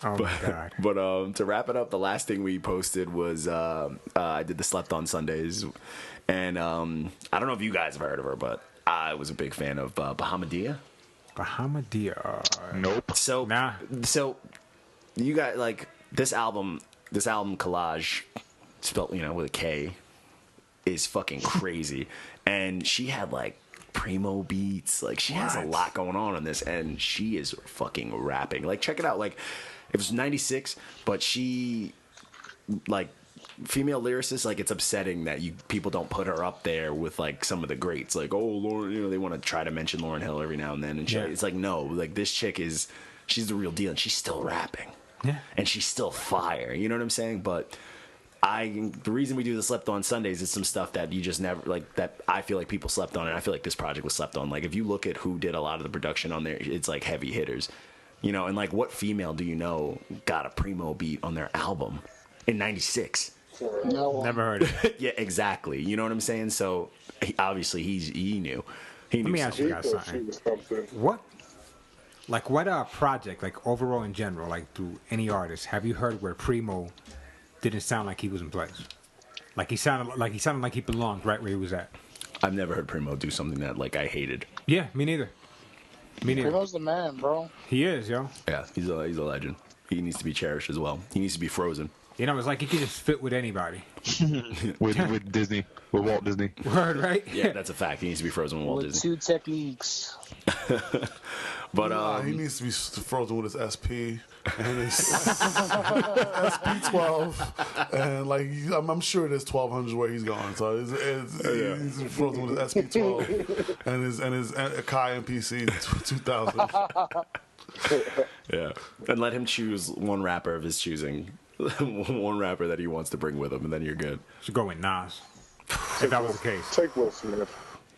Oh my God. But to wrap it up, the last thing we posted was I did the Slept On Sundays, and I don't know if you guys have heard of her, but I was a big fan of Bahamadia. Bahamadia. Nope. So Nah. so you got like this album collage spelt with a K is fucking crazy, and she had like primo beats, like she has a What? lot going on in this, and she is fucking rapping. Like check it out, like it was 96, but she like female lyricist, like it's upsetting that people don't put her up there with like some of the greats, like Lauren, they want to try to mention Lauryn Hill every now and then, and Yeah. it's like no, like this chick she's the real deal, and she's still rapping, Yeah. and she's still fire, you know what I'm saying? But the reason we do the Slept On Sundays is some stuff that you just never like, that I feel like people slept on, and I feel like this project was slept on. Like if you look at who did a lot of the production on there, it's like heavy hitters, and like what female do you know got a primo beat on their album in 96? No one. Never heard of it. Yeah, exactly. You know what I'm saying? So obviously he knew. He knew Let me ask you He guys thought she something. was something. What project, like overall in general, like through any artist, have you heard where Primo didn't sound like he was in place? Like he sounded like he belonged right where he was at. I've never heard Primo do something that like I hated. Yeah, me neither. Me neither. Primo's the man, bro. He is, yo. Yeah, he's a legend. He needs to be cherished as well. He needs to be frozen. You know, it's like he could just fit with anybody. With Disney, with Walt Disney. Word, right? Yeah, that's a fact. He needs to be frozen with Walt With Disney. 2 techniques. But Nah, he needs to be frozen with his SP and his SP12, and like I'm sure there's 1200 where he's going. So he's frozen with his SP12 and his Akai MPC 2000. yeah, and let him choose one rapper of his choosing, one rapper that he wants to bring with him, and then you're good. Should go with Nas. If that was the case. Take Will Smith.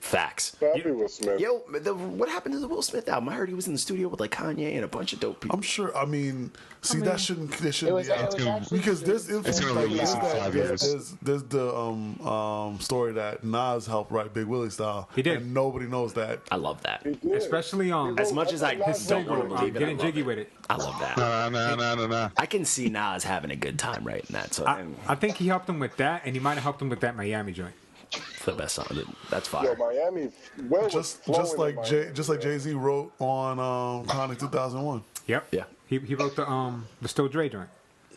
Facts. Happy with Smith. Yo, what happened to the Will Smith album? I heard he was in the studio with like Kanye and a bunch of dope people. I'm sure. I mean, that shouldn't It was be out. actually Because there's It's gonna release in 5 years. There's the story that Nas helped write Big Willie style. He did. And nobody knows that. I love that. Especially As much as I don't want to believe it, I getting love jiggy it. with it. I love that. No. I can see Nas having a good time writing that. So I think he helped him with that, and he might have helped him with that Miami joint. it's the best song. That's Yo, fire. Miami. Will was Just flowing like in Miami. Jay-Z wrote on Chronic 2001. Yep. Yeah. He wrote the Still Dre joint.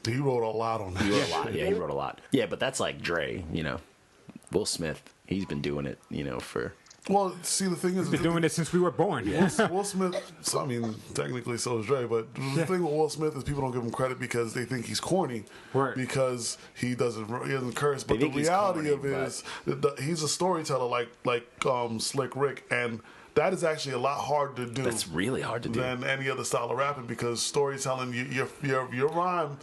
He wrote a lot on that. He wrote a lot. Yeah, he wrote a lot. Yeah, but that's like Dre, you know. Will Smith, he's been doing it, you know, for... Well, see, the thing is, He's been doing this since we were born. Will Smith, so, I mean, technically so is Dre, but the thing with Will Smith is people don't give him credit because they think he's corny, Right. because he doesn't curse. But the think he's reality corny, of it is, he's a storyteller like Slick Rick, and that is actually a lot harder to do. That's really hard to do. Than any other style of rapping, because storytelling, your rhyme,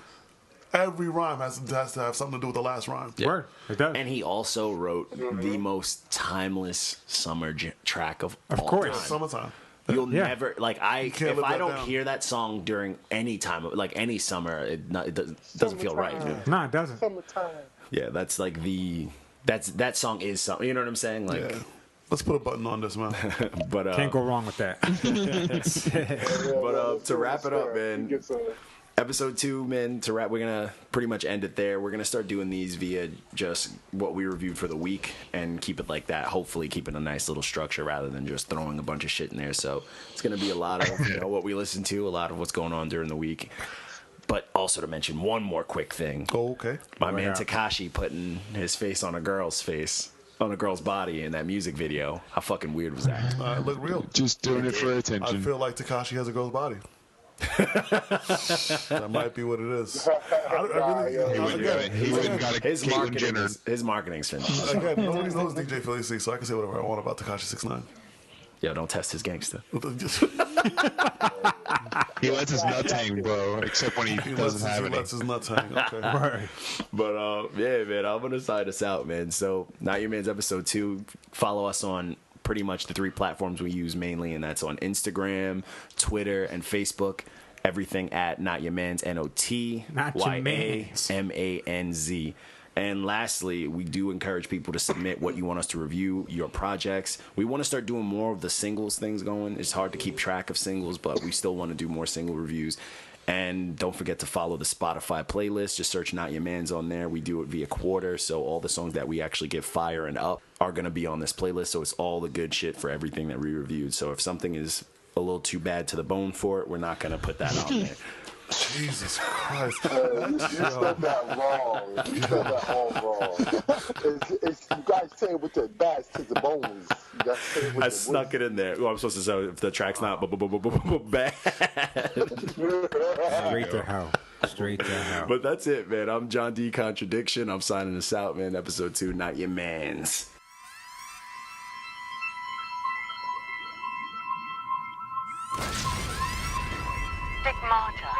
every rhyme has to have something to do with the last rhyme. Word. It does. And he also wrote the most timeless summer track of all course. time. Summertime. You'll Yeah. never like can't if live I that don't down. hear that song during any time, like any summer, it doesn't feel right. Summertime. Nah, it doesn't. Summertime. Yeah, that's like that song is something. You know what I'm saying? Like, Yeah. Let's put a button on this, man. but Can't go wrong with that. But to wrap it up, man. He gets a, Episode 2, man, to wrap, we're going to pretty much end it there. We're going to start doing these via just what we reviewed for the week and keep it like that. Hopefully keep it a nice little structure rather than just throwing a bunch of shit in there. So it's going to be a lot of what we listen to, a lot of what's going on during the week. But also to mention one more quick thing. Oh, okay. My man yeah. Tekashi putting his face on a girl's body in that music video. How fucking weird was that? Look real. Just doing it for I attention. feel like Tekashi has a girl's body. That might be what it is. He went and got a His Caitlyn Jenner. marketing's finished. Again, nobody knows DJ Philly C, so I can say whatever I want about Tekashi 6ix9ine. Yo, don't test his gangster. He lets his nuts hang, bro. Except when he doesn't have He any. lets his nuts hang. Okay. Word. But yeah, man, I'm gonna sign us out, man. So, Not Your Man's episode 2. Follow us on pretty much the 3 platforms we use mainly, and that's on Instagram, Twitter, and Facebook. Everything at Not Your Man's Not Your Man's. NOTYAMANZ. And lastly, we do encourage people to submit what you want us to review, your projects. We want to start doing more of the singles things going. It's hard to keep track of singles, but we still want to do more single reviews. And don't forget to follow the Spotify playlist. Just search Not Your Man's on there. We do it via quarter, so all the songs that we actually get fire and up are going to be on this playlist. So it's all the good shit for everything that we reviewed. So if something is a little too bad to the bone for it, we're not going to put that on there. Jesus Christ. you said that wrong. You said that all wrong. You guys say it with the bats to the bones. You guys say it with I the snuck it in there. Well, I'm supposed to say if the track's not bad. Straight to hell. Straight to hell. But that's it, man. I'm John D. Contradiction. I'm signing us out, man. Episode 2, Not Your Man's. Stigmata.